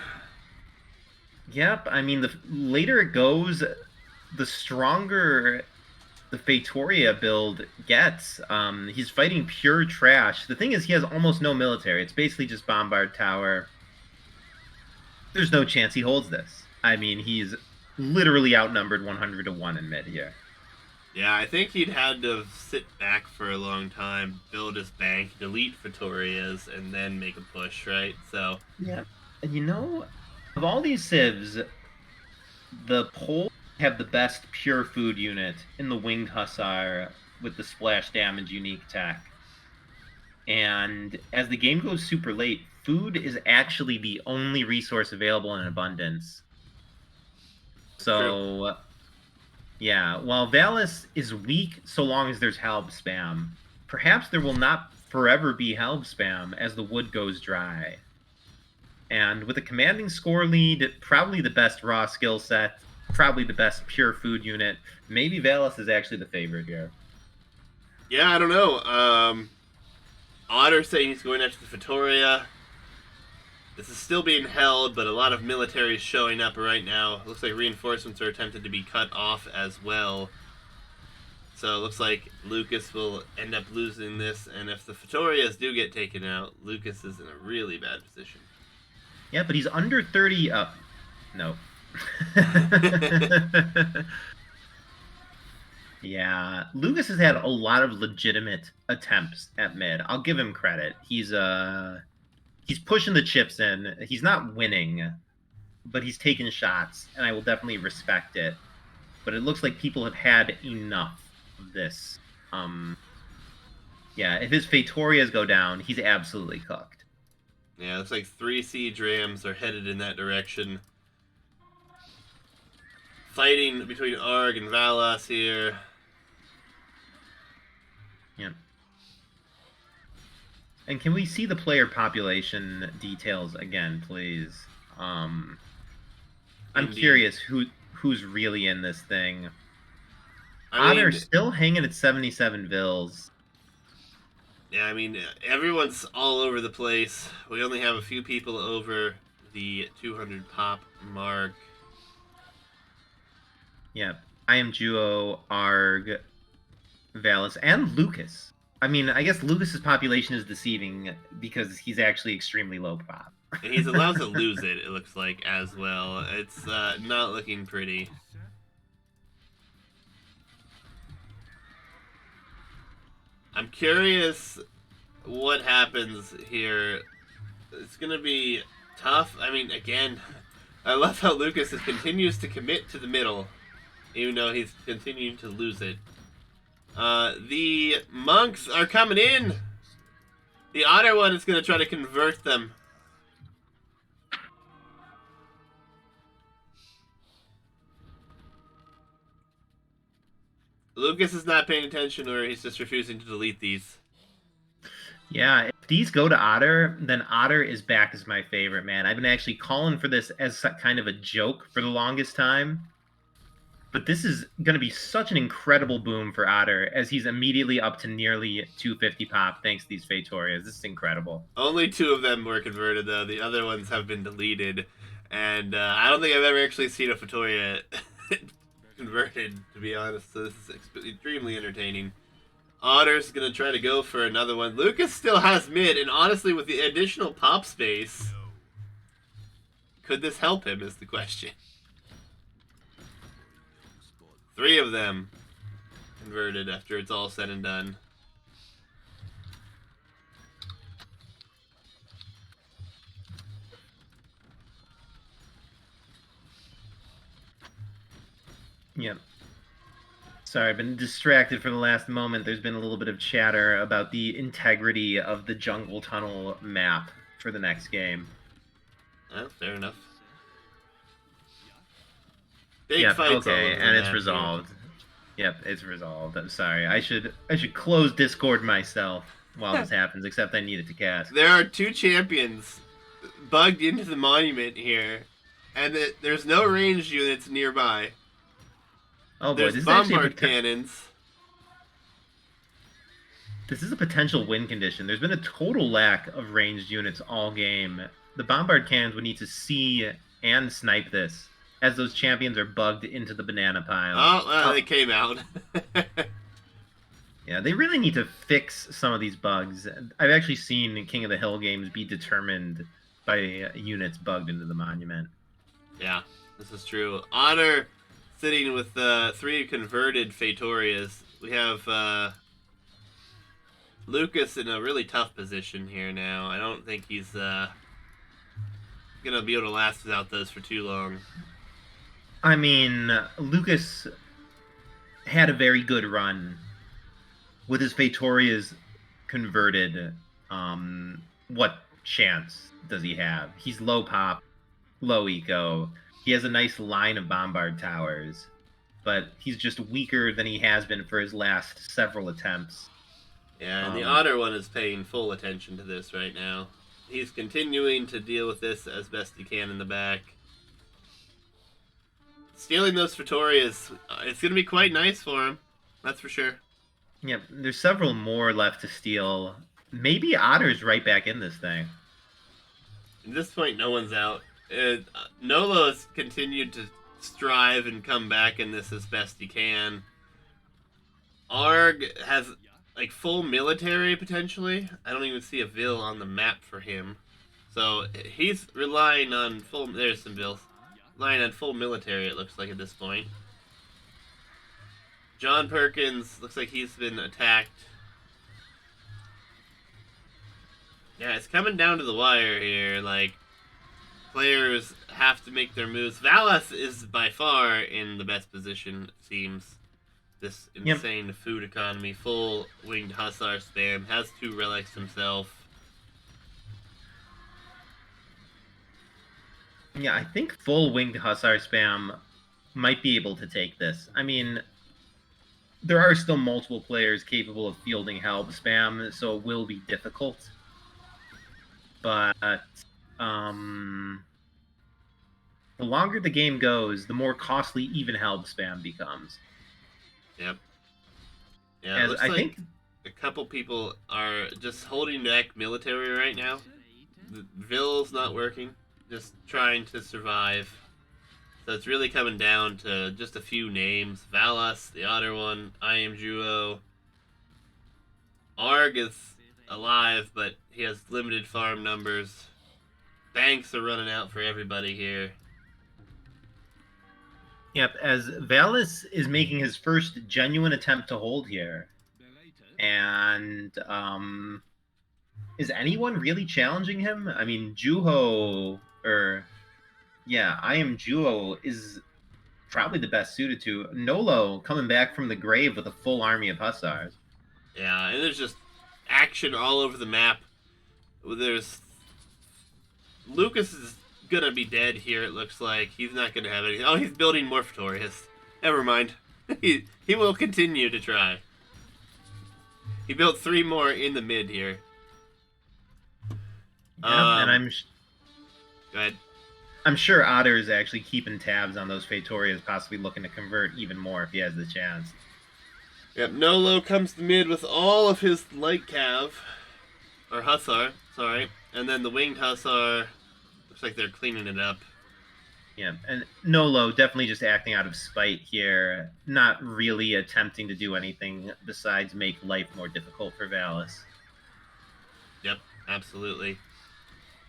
Yep, I mean, the later it goes, the stronger the Fatoria build gets. He's fighting pure trash. The thing is, he has almost no military. It's basically just Bombard Tower. There's no chance he holds this. I mean, he's literally outnumbered 100 to 1 in mid here. Yeah, I think he'd had to sit back for a long time, build his bank, delete Fatorias, and then make a push, right? So yeah, and you know, of all these civs, the Poles have the best pure food unit in the Winged Hussar with the splash damage unique tech. And as the game goes super late, food is actually the only resource available in abundance. So, true. Yeah, while Valis is weak so long as there's Halb spam, perhaps there will not forever be Halb spam as the wood goes dry. And with a commanding score lead, probably the best raw skill set, probably the best pure food unit, maybe Valis is actually the favorite here. Yeah, I don't know. Otter saying he's going after the Fatoria. This is still being held, but a lot of military is showing up right now. It looks like reinforcements are attempted to be cut off as well. So it looks like Lucas will end up losing this, and if the Fatorias do get taken out, Lucas is in a really bad position. Yeah, but he's under 30 up. No. Yeah, Lucas has had a lot of legitimate attempts at mid. I'll give him credit. He's pushing the chips in. He's not winning, but he's taken shots, and I will definitely respect it. But it looks like people have had enough of this. Yeah, if his Fatorias go down, he's absolutely cooked. Yeah, looks like 3 siege rams are headed in that direction. Fighting between Arg and Valas here. Yeah. And can we see the player population details again, please? I'm Indeed. curious who's really in this thing. I mean, Otter still hanging at 77 vills. yeah, I mean, everyone's all over the place. We only have a few people over the 200 pop mark. Yeah, I am Duo, Arg, Valis, and Lucas. I mean, I guess Lucas's population is deceiving because he's actually extremely low pop. And he's allowed to lose it looks like, as well. It's not looking pretty. I'm curious what happens here. It's going to be tough. I mean, again, I love how Lucas continues to commit to the middle, even though he's continuing to lose it. The monks are coming in. The Otter one is going to try to convert them. Lucas is not paying attention, or he's just refusing to delete these. Yeah, if these go to Otter, then Otter is back as my favorite, man. I've been actually calling for this as kind of a joke for the longest time. But this is going to be such an incredible boom for Otter, as he's immediately up to nearly 250 pop thanks to these Fatorias. This is incredible. Only 2 of them were converted, though. The other ones have been deleted. And I don't think I've ever actually seen a Fatoria converted, to be honest. So this is extremely entertaining. Otter's going to try to go for another one. Lucas still has mid, and honestly, with the additional pop space, could this help him is the question. 3 of them converted after it's all said and done. Yep. Sorry, I've been distracted for the last moment. There's been a little bit of chatter about the integrity of the jungle tunnel map for the next game. Fair enough. Big Yep, fights all okay, over and the it's map resolved. Yep, it's resolved. I'm sorry. I should close Discord myself while this happens, except I need it to cast. There are 2 champions bugged into the monument here, and there's no ranged units nearby. Oh boy, There's this is actually bombard cannons. This is a potential win condition. There's been a total lack of ranged units all game. The bombard cannons would need to see and snipe this, as those champions are bugged into the banana pile. Oh, they came out. Yeah, they really need to fix some of these bugs. I've actually seen King of the Hill games be determined by units bugged into the monument. Yeah, this is true. Honor sitting with 3 converted Fatorias. We have Lucas in a really tough position here now. I don't think he's going to be able to last without those for too long. I mean, Lucas had a very good run with his Fatorias converted. What chance does he have? He's low pop, low eco. He has a nice line of bombard towers, but he's just weaker than he has been for his last several attempts. Yeah, and the Otter one is paying full attention to this right now. He's continuing to deal with this as best he can in the back. Stealing those Fatorias, it's going to be quite nice for him. That's for sure. Yep, there's several more left to steal. Maybe Otter's right back in this thing. At this point, no one's out. Nolo has continued to strive and come back in this as best he can. Arg has like full military potentially. I don't even see a Vil on the map for him. So he's relying on full... There's some Vils. Relying on full military, it looks like, at this point. John Perkins looks like he's been attacked. Yeah, it's coming down to the wire here. Like, players have to make their moves. Valas is by far in the best position, it seems. This insane food economy, full winged hussar spam, has 2 relics himself. Yeah, I think full winged hussar spam might be able to take this. I mean, there are still multiple players capable of fielding help spam, so it will be difficult. But the longer the game goes, the more costly even help spam becomes. Yep. Yeah, it looks like think a couple people are just holding back military right now. The Vill's not working, just trying to survive. So it's really coming down to just a few names. Valas, the Otter one, I am Juo. Arg is alive, but he has limited farm numbers. Banks are running out for everybody here. Yep, as Valis is making his first genuine attempt to hold here. And is anyone really challenging him? I mean, Juho, I am Juho is probably the best suited to. Nolo coming back from the grave with a full army of hussars. Yeah, and there's just action all over the map. There's Lucas is gonna be dead here. It looks like he's not gonna have anything. Oh, he's building more Pretorius. Never mind. he will continue to try. He built 3 more in the mid here. Yeah, and go ahead. I'm sure Otter is actually keeping tabs on those Fatorias, possibly looking to convert even more if he has the chance. Yep, Nolo comes to mid with all of his light cav, or hussar, sorry, and then the winged hussar. Looks like they're cleaning it up. Yeah, and Nolo definitely just acting out of spite here, not really attempting to do anything besides make life more difficult for Valis. Yep, absolutely.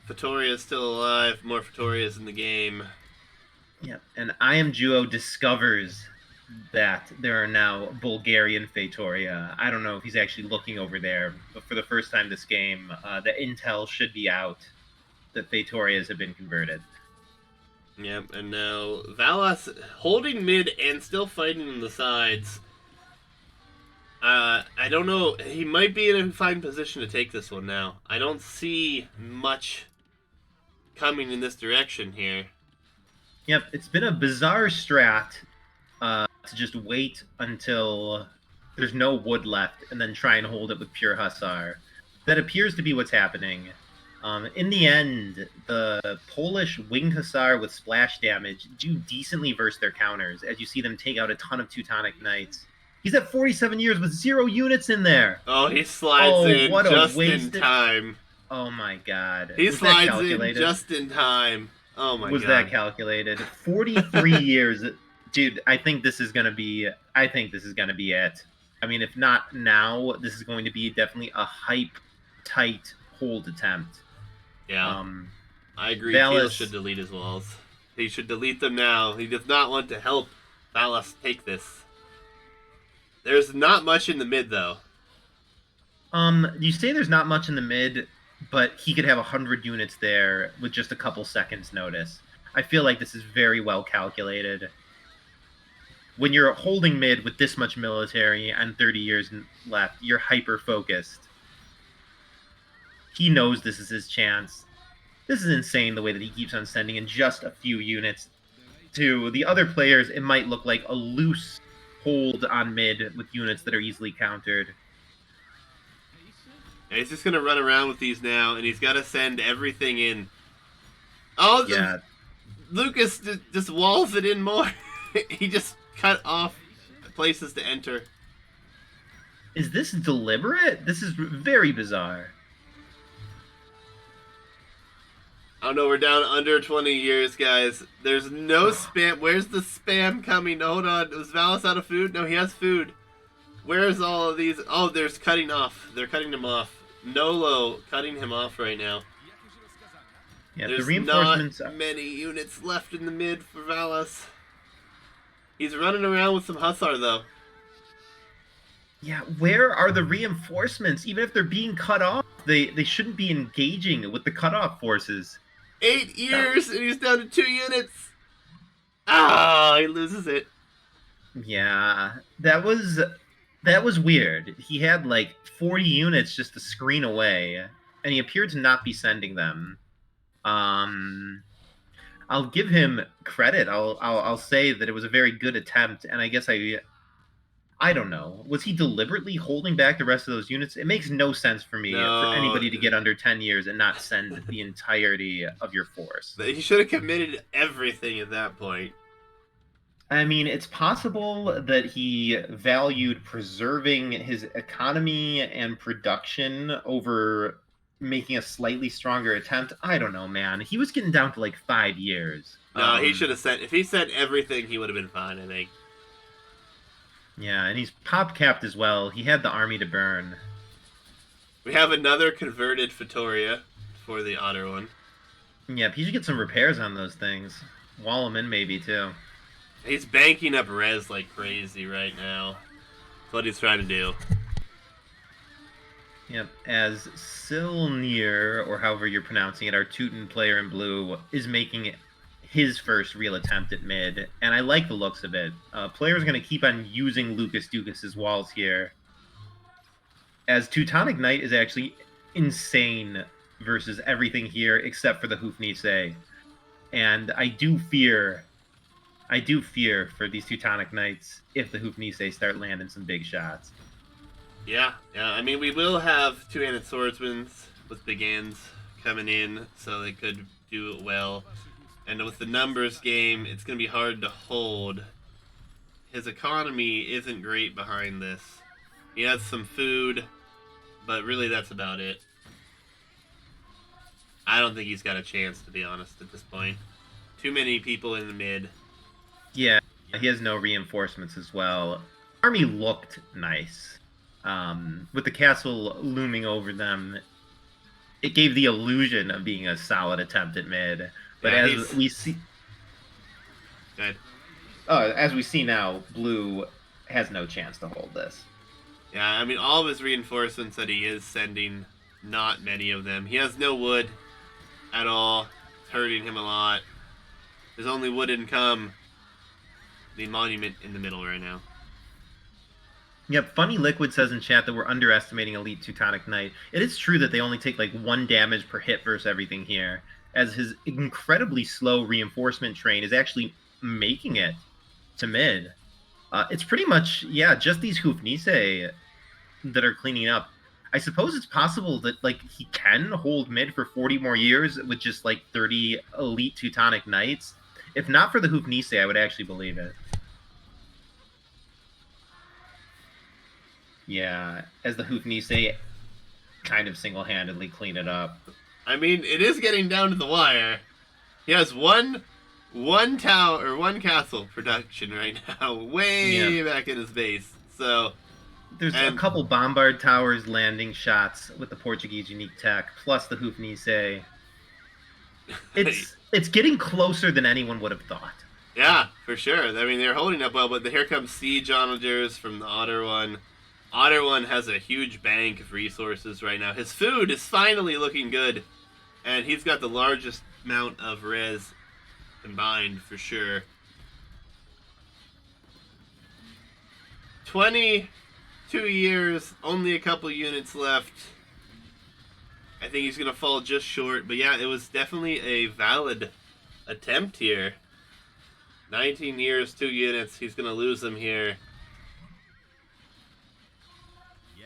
Fatoria is still alive. More Fatorias in the game. Yeah, and I Am Juo discovers that there are now Bulgarian Fatoria. I don't know if he's actually looking over there, but for the first time this game, the intel should be out that Fatorias have been converted. Yep, and now Valas holding mid and still fighting on the sides. I don't know. He might be in a fine position to take this one now. I don't see much coming in this direction here. Yep, it's been a bizarre strat to just wait until there's no wood left and then try and hold it with pure Hussar. That appears to be what's happening. In the end, the Polish winged Hussar with splash damage do decently verse their counters, as you see them take out a ton of Teutonic Knights. He's at 47 years with 0 units in there. Oh, he slides in just in time. Oh my god. He slides in just in time. Oh my god. Was that calculated? 43 years. Dude, I think this is going to be it. I mean, if not now, this is going to be definitely a hype tight hold attempt. Yeah. I agree. Valis should delete his walls. He should delete them now. He does not want to help Valis take this. There's not much in the mid, though. You say there's not much in the mid, but he could have 100 units there with just a couple seconds notice. I feel like this is very well calculated. When you're holding mid with this much military and 30 years left, you're hyper-focused. He knows this is his chance. This is insane the way that he keeps on sending in just a few units. To the other players, it might look like a loose hold on mid with units that are easily countered. And he's just going to run around with these now, and he's got to send everything in. Oh, yeah. Lucas just walls it in more. He just cut off places to enter. Is this deliberate? This is very bizarre. Oh no, we're down under 20 years, guys. There's no spam. Where's the spam coming? Hold on. Was Valis out of food? No, he has food. Where's all of these? Oh, there's cutting off. They're cutting him off. Nolo cutting him off right now. Yeah, there's the reinforcements not many units left in the mid for Valis. He's running around with some Hussar, though. Yeah, where are the reinforcements? Even if they're being cut off, they shouldn't be engaging with the cutoff forces. 8 years, and he's down to 2 units. Ah, he loses it. Yeah, that was weird. He had like 40 units just to screen away, and he appeared to not be sending them. Um, I'll give him credit. I'll say that it was a very good attempt, and I guess I don't know. Was he deliberately holding back the rest of those units? It makes no sense for me for No, anybody to get under 10 years and not send the entirety of your force. he should have committed everything at that point. I mean, it's possible that he valued preserving his economy and production over making a slightly stronger attempt. I don't know, man. He was getting down to like 5 years. No, he should have sent. If he sent everything, he would have been fine, I think. Yeah, and he's pop capped as well. He had the army to burn. We have another converted Fatoria for the otter one. Yeah, he should get some repairs on those things. Wall them in maybe too. He's banking up res like crazy right now. That's what he's trying to do. Yep, as Silnir, or however you're pronouncing it, our Teuton player in blue, is making his first real attempt at mid, and I like the looks of it. Players are going to keep on using Lucas Ducas's walls here, as Teutonic Knight is actually insane versus everything here except for the Hoofnisse, and I do fear for these Teutonic Knights if the Hoofnisse start landing some big shots. Yeah. I mean, we will have two-handed swordsmen with big hands coming in, so they could do it well. And with the numbers game, it's going to be hard to hold. His economy isn't great behind this. He has some food, but really that's about it. I don't think he's got a chance, to be honest, at this point. Too many people in the mid. Yeah, he has no reinforcements as well. Army looked nice. With the castle looming over them, it gave the illusion of being a solid attempt at mid. But yeah, as we see, as we see now, blue has no chance to hold this. Yeah, I mean, all of his reinforcements that he is sending, not many of them. He has no wood at all. It's hurting him a lot. There's only wooden come the monument in the middle right now. Yep, Funny Liquid says in chat that we're underestimating Elite Teutonic Knight. It is true that they only take like 1 damage per hit versus everything here, as his incredibly slow reinforcement train is actually making it to mid. It's pretty much, yeah, just these Hoofnisse that are cleaning up. I suppose it's possible that like he can hold mid for 40 more years with just like 30 Elite Teutonic Knights. If not for the Hoofnisse, I would actually believe it. Yeah, as the Hoofnisse kind of single-handedly clean it up. I mean, it is getting down to the wire. He has one tower or one castle production right now, way back in his base. So there's a couple bombard towers landing shots with the Portuguese unique tech, plus the Hoofnisse. It's getting closer than anyone would have thought. Yeah, for sure. I mean, they're holding up well, but here comes Siege Onagers from the Otter one. Otter one has a huge bank of resources right now. His food is finally looking good, and he's got the largest amount of res combined for sure. 22 years, only a couple units left. I think he's going to fall just short, but yeah, it was definitely a valid attempt here. 19 years, 2 units, he's going to lose them here.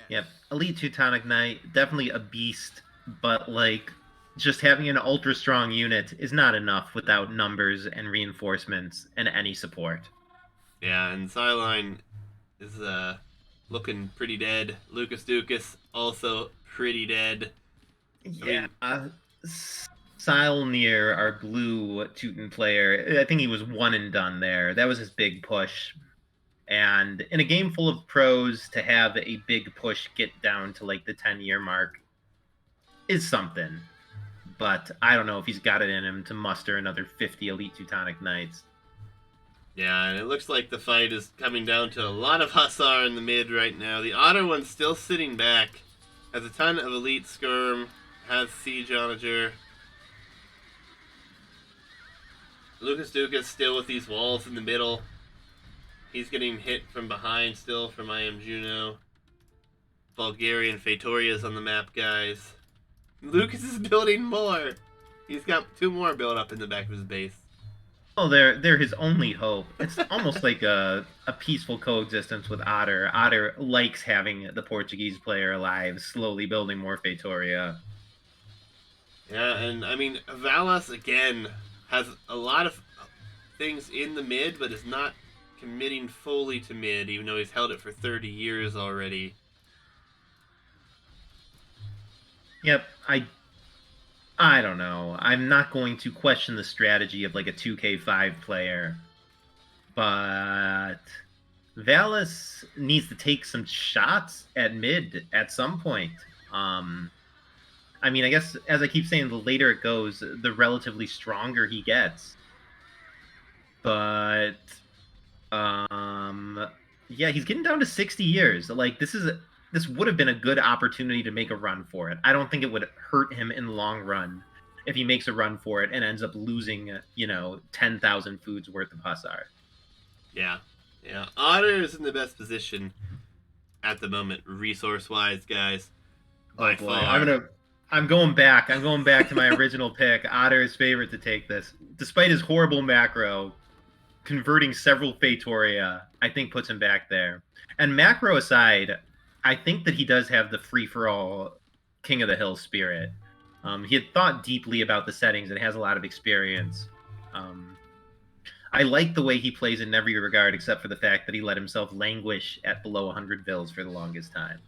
Yep, Elite Teutonic Knight, definitely a beast, but like just having an ultra strong unit is not enough without numbers and reinforcements and any support. Yeah, and Sideline is looking pretty dead. Lucas Ducas also pretty dead. Yeah, Silnir, our blue Teuton player, I think he was one and done there. That was his big push. And in a game full of pros, to have a big push get down to like the 10-year mark is something. But I don't know if he's got it in him to muster another 50 Elite Teutonic Knights. Yeah, and it looks like the fight is coming down to a lot of Hussar in the mid right now. The Otter one's still sitting back. Has a ton of Elite Skirm. Has Siege Onager. Lucas Dukas still with these walls in the middle. He's getting hit from behind still from I Am Juno. Bulgarian Fatoria's on the map, guys. Lucas is building more. He's got 2 more built up in the back of his base. Oh, they're his only hope. It's almost like a peaceful coexistence with Otter. Otter likes having the Portuguese player alive, slowly building more Feitoria. Yeah, and I mean, Valas, again, has a lot of things in the mid, but is not committing fully to mid, even though he's held it for 30 years already. Yep, I don't know. I'm not going to question the strategy of like a 2K5 player, but Valis needs to take some shots at mid at some point. I mean, I guess as I keep saying, the later it goes, the relatively stronger he gets. But yeah, he's getting down to 60 years. Like this would have been a good opportunity to make a run for it. I don't think it would hurt him in the long run if he makes a run for it and ends up losing, 10,000 foods worth of Hussar. Yeah. Otter is in the best position at the moment, resource-wise, guys. By far. I'm going back to my original pick. Otter is favorite to take this. Despite his horrible macro, converting several Feitoria, I think puts him back there. And macro aside, I think that he does have the free-for-all King of the Hill spirit. He had thought deeply about the settings and has a lot of experience. I like the way he plays in every regard, except for the fact that he let himself languish at below 100 bills for the longest time.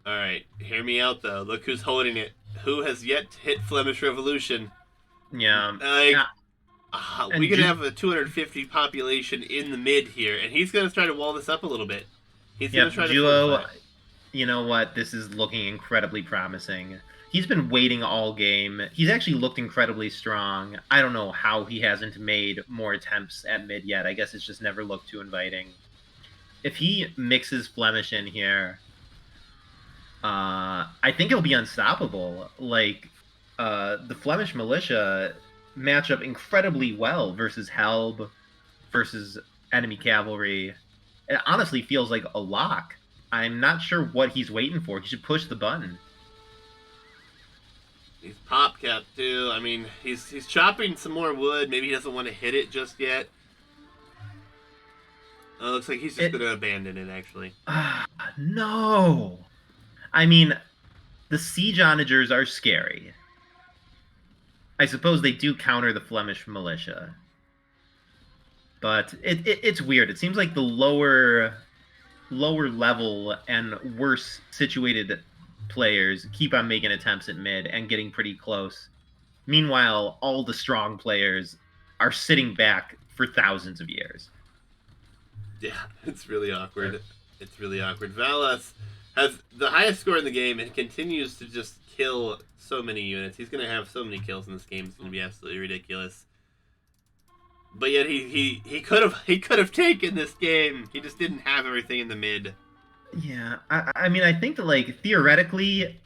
All right, hear me out, though. Look who's holding it. Who has yet to hit Flemish Revolution? Yeah. We could have a 250 population in the mid here, and he's going to try to wall this up a little bit. He's going to try to fortify. You know what? This is looking incredibly promising. He's been waiting all game. He's actually looked incredibly strong. I don't know how he hasn't made more attempts at mid yet. I guess it's just never looked too inviting. If he mixes Flemish in here, I think he'll be unstoppable. Like, the Flemish militia match up incredibly well versus Helb, versus enemy cavalry. It honestly feels like a lock. I'm not sure what he's waiting for. He should push the button. He's pop cap too. I mean, he's chopping some more wood. Maybe he doesn't want to hit it just yet. Looks like he's just going to abandon it, actually. No. I mean, the siege onagers are scary. I suppose they do counter the Flemish militia. But it's weird. It seems like the lower level and worse situated players keep on making attempts at mid and getting pretty close. Meanwhile, all the strong players are sitting back for thousands of years. Yeah, it's really awkward. It's really awkward. Valas has the highest score in the game and continues to just kill so many units. He's going to have so many kills in this game. It's going to be absolutely ridiculous. But yet he could have taken this game. He just didn't have everything in the mid. Yeah, I mean, I think that, like, theoretically,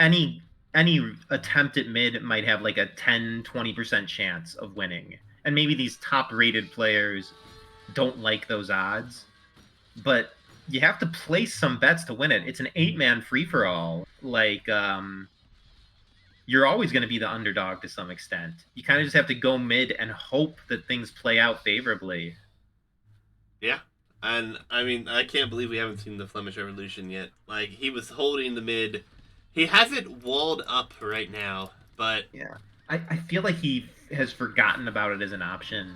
any attempt at mid might have like a 10-20% chance of winning. And maybe these top-rated players don't like those odds. But you have to place some bets to win it. It's an 8-man free-for-all. Like, you're always going to be the underdog to some extent. You kind of just have to go mid and hope that things play out favorably. Yeah. And, I mean, I can't believe we haven't seen the Flemish Revolution yet. Like, he was holding the mid. He has it walled up right now, but... Yeah. I feel like he has forgotten about it as an option.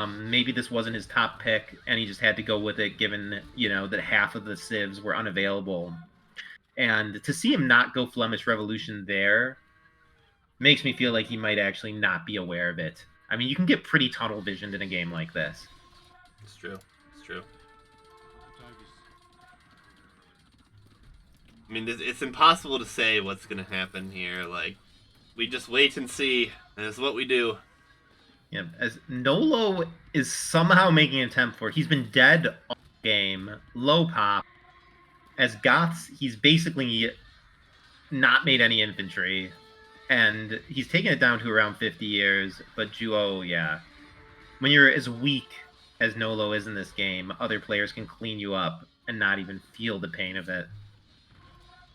Maybe this wasn't his top pick, and he just had to go with it, given, that half of the civs were unavailable. And to see him not go Flemish Revolution there makes me feel like he might actually not be aware of it. I mean, you can get pretty tunnel visioned in a game like this. It's true. I mean, it's impossible to say what's going to happen here. Like, we just wait and see. That's what we do. Yeah, as Nolo is somehow making an attempt for it. He's been dead all game. Low pop. As Goths, he's basically not made any infantry. And he's taken it down to around 50 years. But Juo, yeah. when you're as weak as Nolo is in this game, other players can clean you up and not even feel the pain of it.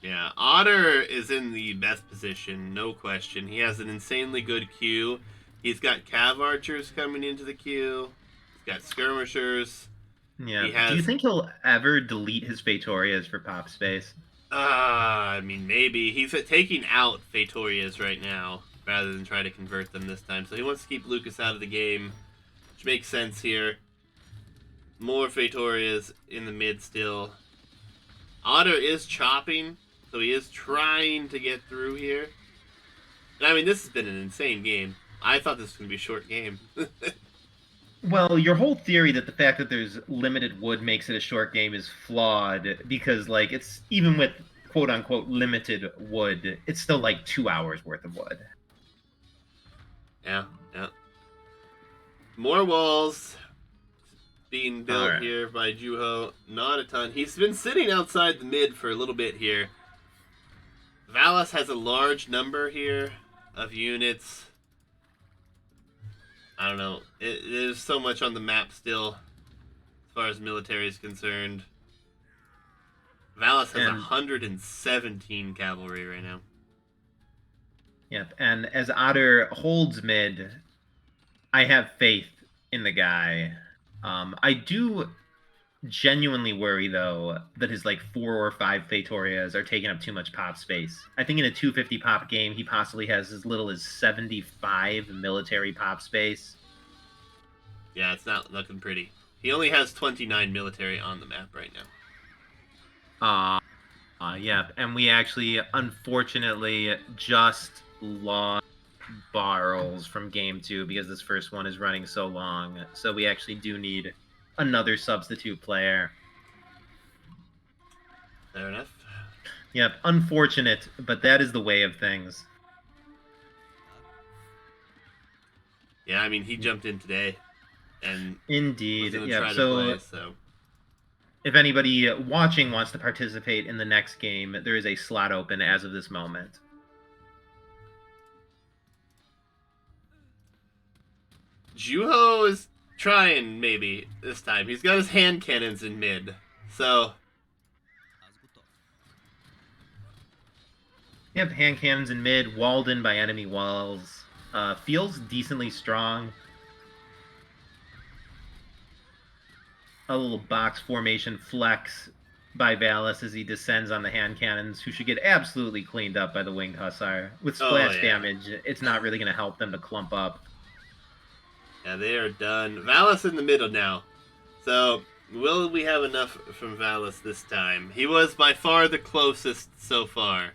Yeah, Otter is in the best position, no question. He has an insanely good queue. He's got Cav Archers coming into the queue. He's got Skirmishers. Yeah. He Do you has, think he'll ever delete his Fatorias for pop space? I mean, maybe. He's taking out Fatorias right now, rather than try to convert them this time. So he wants to keep Lucas out of the game, which makes sense here. More Fatorias in the mid still. Otter is chopping, so he is trying to get through here. And I mean, this has been an insane game. I thought this was going to be a short game. Well, your whole theory that the fact that there's limited wood makes it a short game is flawed because, like, it's even with quote unquote limited wood, it's still like 2 hours worth of wood. Yeah. More walls being built Alright. here by Juho. Not a ton. He's been sitting outside the mid for a little bit here. Valis has a large number here of units. I don't know. There's so much on the map still, as far as military is concerned. Valis has 117 cavalry right now. Yep, and as Otter holds mid, I have faith in the guy. I do genuinely worry, though, that his, like, 4 or 5 Fatorias are taking up too much pop space. I think in a 250 pop game, he possibly has as little as 75 military pop space. Yeah, it's not looking pretty. He only has 29 military on the map right now. Yeah, and we actually, unfortunately, just lost Barrels from Game 2 because this first one is running so long. So we actually do need another substitute player. Fair enough. Yep, unfortunate, but that is the way of things. Yeah, I mean, he jumped in today. And indeed, yeah. So if anybody watching wants to participate in the next game, there is a slot open as of this moment. Juho is trying, maybe, this time. He's got his hand cannons in mid, so... Yep, hand cannons in mid, walled in by enemy walls. Feels decently strong. A little box formation flex by Valis as he descends on the hand cannons, who should get absolutely cleaned up by the winged hussar. With splash damage, it's not really going to help them to clump up. Yeah, they are done. Valis in the middle now. So, will we have enough from Valis this time? He was by far the closest so far.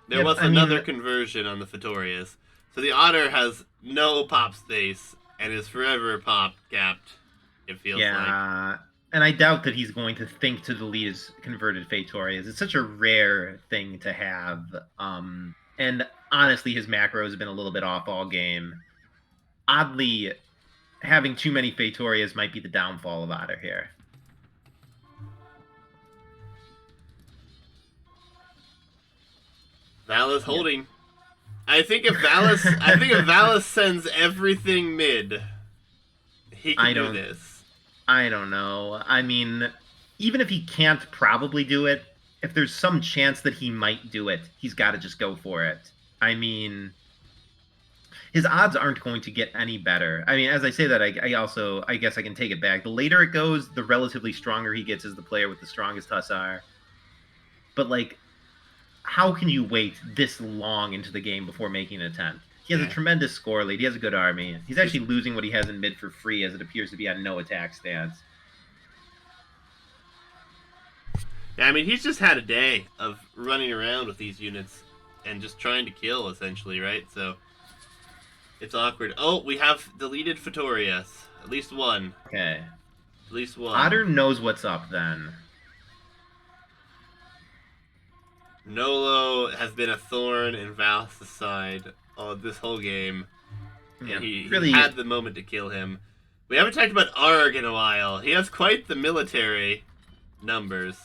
There was another conversion on the Fatorias. So the Otter has no pop space and is forever pop capped, it feels like. Yeah, and I doubt that he's going to think to delete his converted Fatorias. It's such a rare thing to have. And honestly, his macro has been a little bit off all game. Oddly, having too many Fatorias might be the downfall of Otter here. Valis holding. I think if Valis sends everything mid, he can do this. I don't know. I mean, even if he can't probably do it, if there's some chance that he might do it, he's got to just go for it. I mean, his odds aren't going to get any better. I mean, as I say that, I guess I can take it back. The later it goes, the relatively stronger he gets as the player with the strongest hussar. But, like, how can you wait this long into the game before making an attempt? He has a tremendous score lead. He has a good army. He's actually losing what he has in mid for free, as it appears to be on no attack stance. Yeah, I mean, he's just had a day of running around with these units and just trying to kill, essentially, right? So, it's awkward. Oh, we have deleted Fatorias. At least one. Okay. At least one. Otter knows what's up, then. Nolo has been a thorn in Valis' side this whole game. Yeah, he really had the moment to kill him. We haven't talked about Arg in a while. He has quite the military numbers.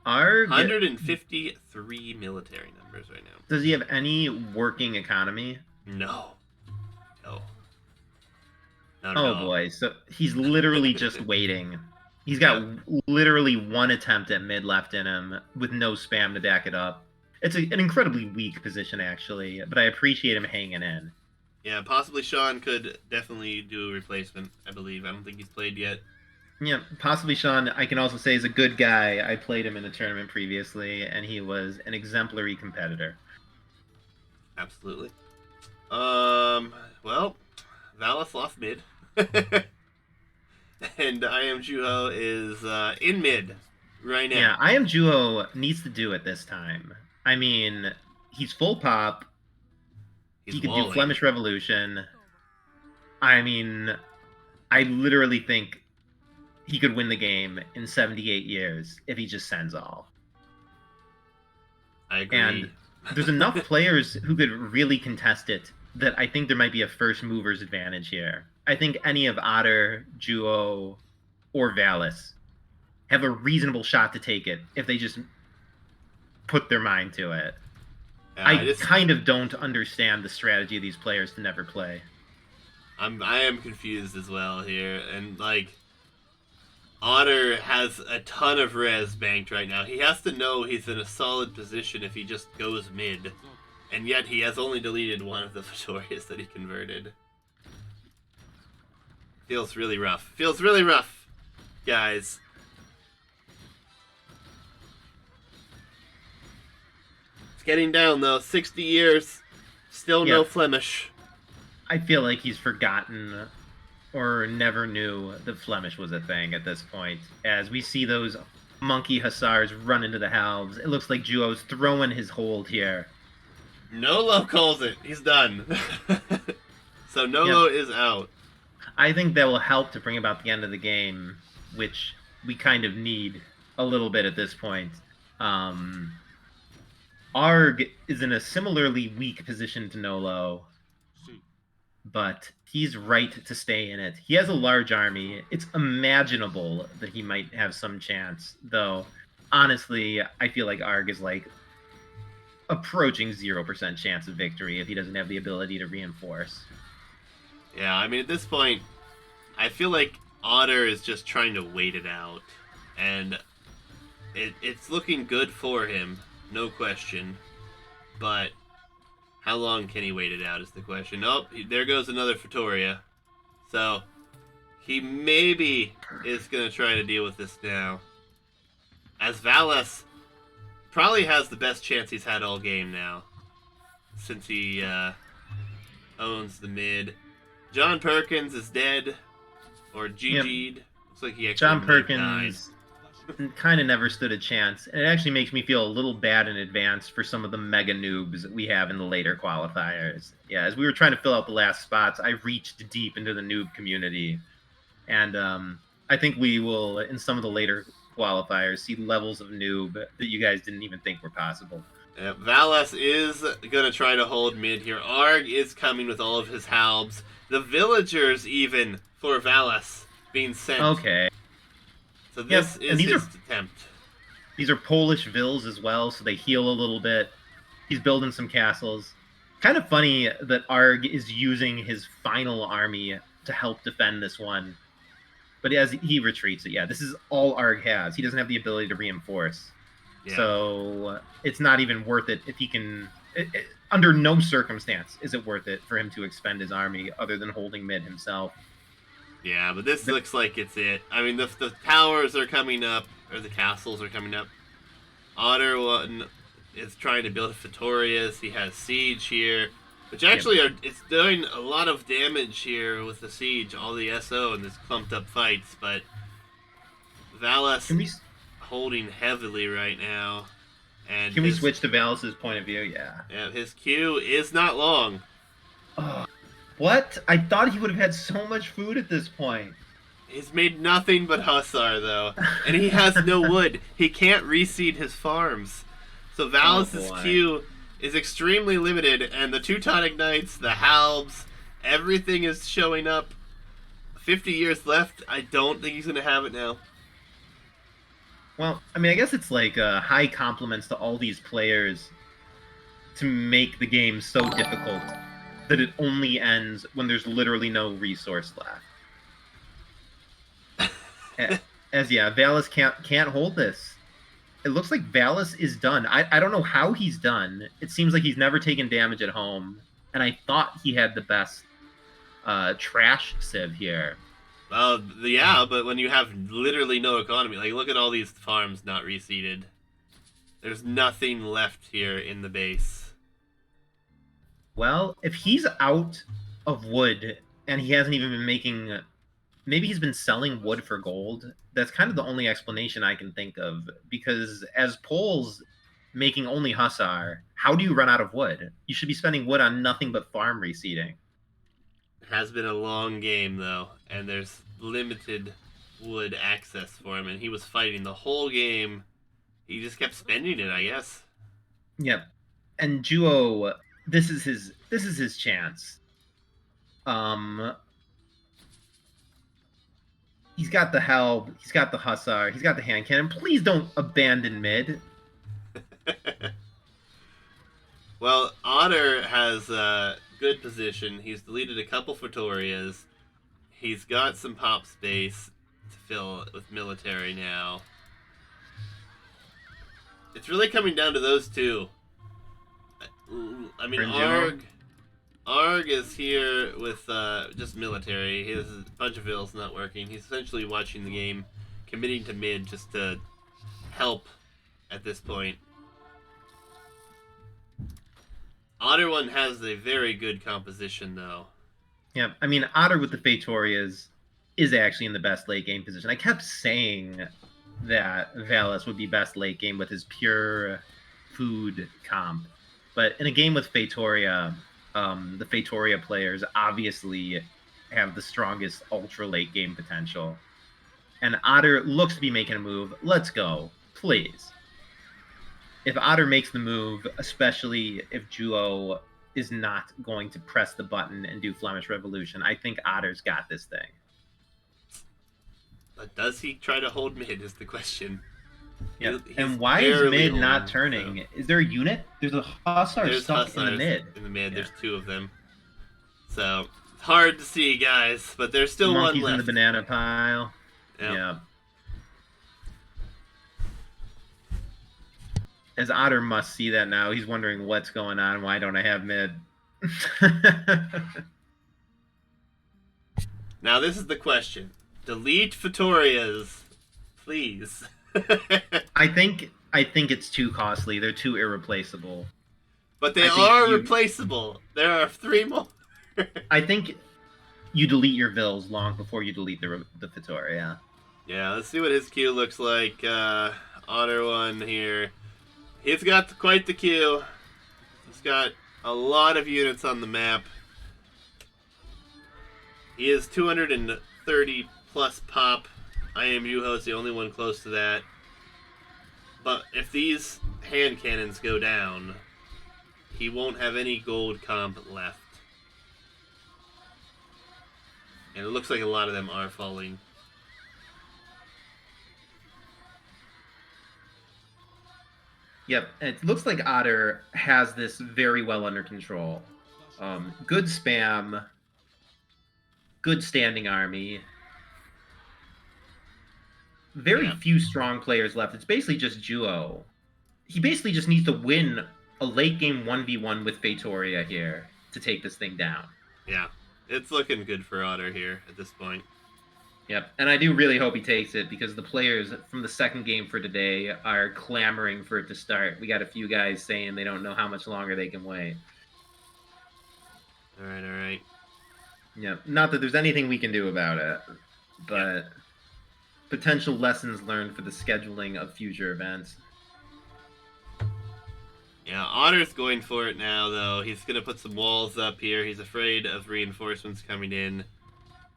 Arg 153 military numbers right now. Does he have any working economy? No. Not at Oh all. boy, so he's literally just waiting. He's got Yep. literally one attempt at mid left in him with no spam to back it up. It's an incredibly weak position, actually, but I appreciate him hanging in. Yeah, possibly Sean could definitely do a replacement, I believe. I don't think he's played yet. Yeah, possibly Sean, I can also say, is a good guy. I played him in a tournament previously, and he was an exemplary competitor. Absolutely. Well, Valis lost mid. And I am Juho is in mid right Yeah, now. I am Juho needs to do it this time. I mean, he's full pop. He's He could do walling. Flemish Revolution. I mean, I literally think he could win the game in 78 years if he just sends all. I And agree. there's enough players who could really contest it that I think there might be a first mover's advantage here. I think any of Otter, Juho, or Valis have a reasonable shot to take it if they just put their mind to it. I I just kind of don't understand the strategy of these players to never play. I am confused as well here, and like Otter has a ton of res banked right now. He has to know he's in a solid position if he just goes mid, and yet he has only deleted one of the Vittorias that he converted. Feels really rough. Feels really rough, guys. It's getting down though. 60 years, still no Yep. Flemish. I feel like he's forgotten or never knew that Flemish was a thing at this point. As we see those monkey hussars run into the halves, it looks like Juo's throwing his hold here. Nolo calls it. He's done. So Nolo is out. I think that will help to bring about the end of the game, which we kind of need a little bit at this point. Arg is in a similarly weak position to Nolo, but he's right to stay in it. He has a large army. It's imaginable that he might have some chance, though. Honestly, I feel like Arg is like approaching 0% chance of victory if he doesn't have the ability to reinforce. Yeah, I mean, at this point, I feel like Otter is just trying to wait it out. And it's looking good for him, no question. But how long can he wait it out is the question. Oh, there goes another Fatoria. So he maybe is going to try to deal with this now. As Valis probably has the best chance he's had all game now. Since he owns the mid. John Perkins is dead. Or GG'd. Looks like he actually John might have died. Perkins kind of never stood a chance. And it actually makes me feel a little bad in advance for some of the mega noobs that we have in the later qualifiers. Yeah, as we were trying to fill out the last spots, I reached deep into the noob community. And I think we will, in some of the later qualifiers, see levels of noob that you guys didn't even think were possible. Valis is going to try to hold mid here. Arg is coming with all of his halbs. The villagers, even, for Valis, being sent. Okay. So this is his attempt. These are Polish vills as well, so they heal a little bit. He's building some castles. Kind of funny that Arg is using his final army to help defend this one. But as he retreats it, yeah, this is all Arg has. He doesn't have the ability to reinforce. Yeah. So it's not even worth it if he can... under no circumstance is it worth it for him to expend his army other than holding mid himself. Yeah, but this looks like it's it. I mean, the towers are coming up, or the castles are coming up. Otter is trying to build Ftorias. He has siege here, which actually it's doing a lot of damage here with the siege, all the SO and this clumped up fights. But Valis holding heavily right now. And can we switch to Valis' point of view? Yeah. Yeah, his queue is not long. Oh. What? I thought he would have had so much food at this point. He's made nothing but Hussar, though. And he has no wood. He can't reseed his farms. So Valis' queue is extremely limited, and the Teutonic Knights, the Halbs, everything is showing up. 50 years left. I don't think he's going to have it now. Well, I mean, I guess it's like high compliments to all these players to make the game so difficult that it only ends when there's literally no resource left. As yeah, Valis can't hold this. It looks like Valis is done. I don't know how he's done. It seems like he's never taken damage at home, and I thought he had the best trash sieve here. Well, yeah, but when you have literally no economy, like look at all these farms not reseeded. There's nothing left here in the base. Well, if he's out of wood and he hasn't even been making, maybe he's been selling wood for gold. That's kind of the only explanation I can think of, because as Pole's making only Hussar, how do you run out of wood? You should be spending wood on nothing but farm reseeding. It has been a long game though, and there's limited wood access for him, and he was fighting the whole game. He just kept spending it, I guess. Yep. And Juo, this is his chance. He's got the Helb, he's got the Hussar, he's got the hand cannon. Please don't abandon mid. Well, Otter has a good position. He's deleted a couple Fetorias. He's got some pop space to fill with military now. It's really coming down to those two. I mean, Arg is here with just military. His bunch of vills not working. He's essentially watching the game, committing to mid just to help at this point. Otter one has a very good composition, though. Yeah, I mean, Otter with the Fetorias is actually in the best late game position. I kept saying that Valis would be best late game with his pure food comp. But in a game with Fetoria, the Fetoria players obviously have the strongest ultra late game potential. And Otter looks to be making a move. Let's go, please. If Otter makes the move, especially if Juo is not going to press the button and do Flemish Revolution, I think Otter's got this thing. But does he try to hold mid is the question. Yeah. And why is mid not turning? So. Is there a unit? There's a Hussar stuck in the mid. In the mid, there's two of them. So, it's hard to see, guys, but there's still one left. In the banana pile. Yep. Yeah. As Otter must see that now. He's wondering what's going on. Why don't I have mid? Now, this is the question. Delete Fetorias, please. I think it's too costly. They're too irreplaceable. But they are replaceable. There are 3 more. I think you delete your vills long before you delete the Fetoria. Yeah, let's see what his queue looks like. Otter one here. He's got quite the queue. He's got a lot of units on the map. He is 230 plus pop. I am Yuho's the only one close to that. But if these hand cannons go down, he won't have any gold comp left. And it looks like a lot of them are falling. Yep, it looks like Otter has this very well under control. Good spam, good standing army. Very few strong players left. It's basically just Juo. He basically just needs to win a late game 1v1 with Fetoria here to take this thing down. Yeah, it's looking good for Otter here at this point. Yep, and I do really hope he takes it because the players from the second game for today are clamoring for it to start. We got a few guys saying they don't know how much longer they can wait. All right. Yeah, not that there's anything we can do about it, but potential lessons learned for the scheduling of future events. Yeah, Otter's going for it now, though. He's going to put some walls up here. He's afraid of reinforcements coming in.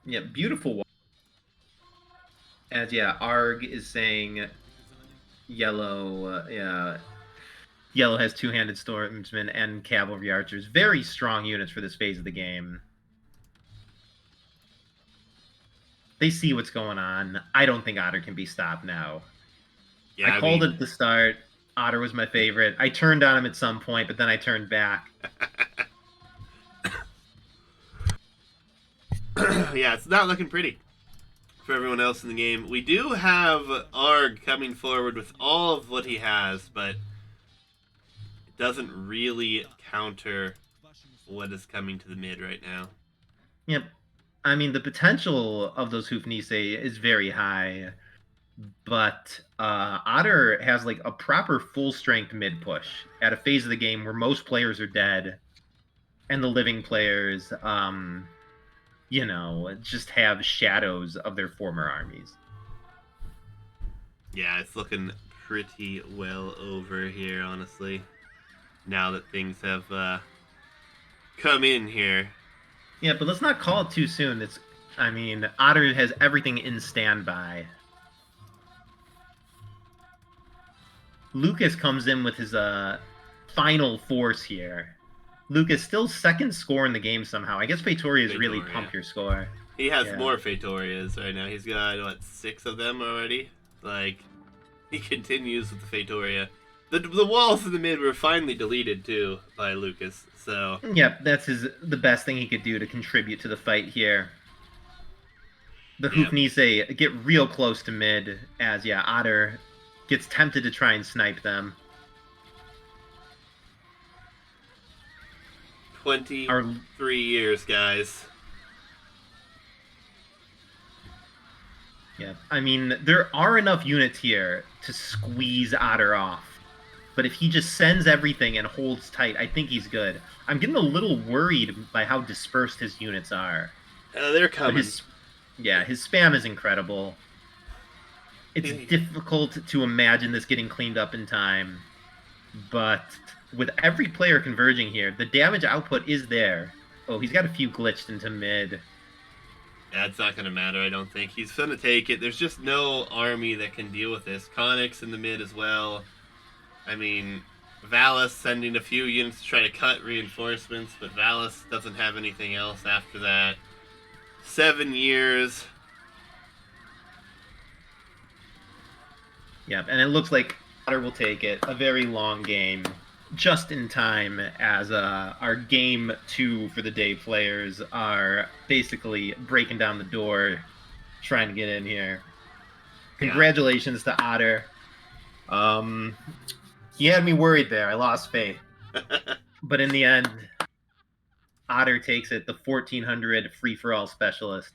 Yeah, beautiful wall. As, Arg is saying yellow, yellow has two-handed swordsmen and cavalry archers. Very strong units for this phase of the game. They see what's going on. I don't think Otter can be stopped now. Yeah, I called it at the start. Otter was my favorite. I turned on him at some point, but then I turned back. Yeah, it's not looking pretty for everyone else in the game. We do have Arg coming forward with all of what he has, but it doesn't really counter what is coming to the mid right now. Yep. I mean, the potential of those Hoofnise is very high, but Otter has like a proper full strength mid push at a phase of the game where most players are dead, and the living players, you know, just have shadows of their former armies. Yeah, it's looking pretty well over here, honestly. Now that things have come in here. Yeah, but let's not call it too soon. I mean, Otter has everything in standby. Lucas comes in with his final force here. Lucas still second score in the game somehow. I guess Praetoria's really pumped your score. He has more Praetorias right now. He's got, what, 6 of them already? Like, he continues with the Praetoria. The walls in the mid were finally deleted, too, by Lucas, so... Yep, that's the best thing he could do to contribute to the fight here. The Hoofnise get real close to mid, as, Otter gets tempted to try and snipe them. 23 years, guys. Yeah, I mean, there are enough units here to squeeze Otter off. But if he just sends everything and holds tight, I think he's good. I'm getting a little worried by how dispersed his units are. They're coming. His spam is incredible. It's difficult to imagine this getting cleaned up in time. But with every player converging here, the damage output is there. Oh, he's got a few glitched into mid. Yeah, it's not going to matter, I don't think. He's going to take it. There's just no army that can deal with this. Connix in the mid as well. I mean, Valus sending a few units to try to cut reinforcements, but Valus doesn't have anything else after that. 7 years. Yep, and it looks like Otter will take it. A very long game. Just in time as our game 2 for the day players are basically breaking down the door, trying to get in here. Congratulations to Otter. He had me worried there. I lost faith. But in the end, Otter takes it, the 1400 free-for-all specialist.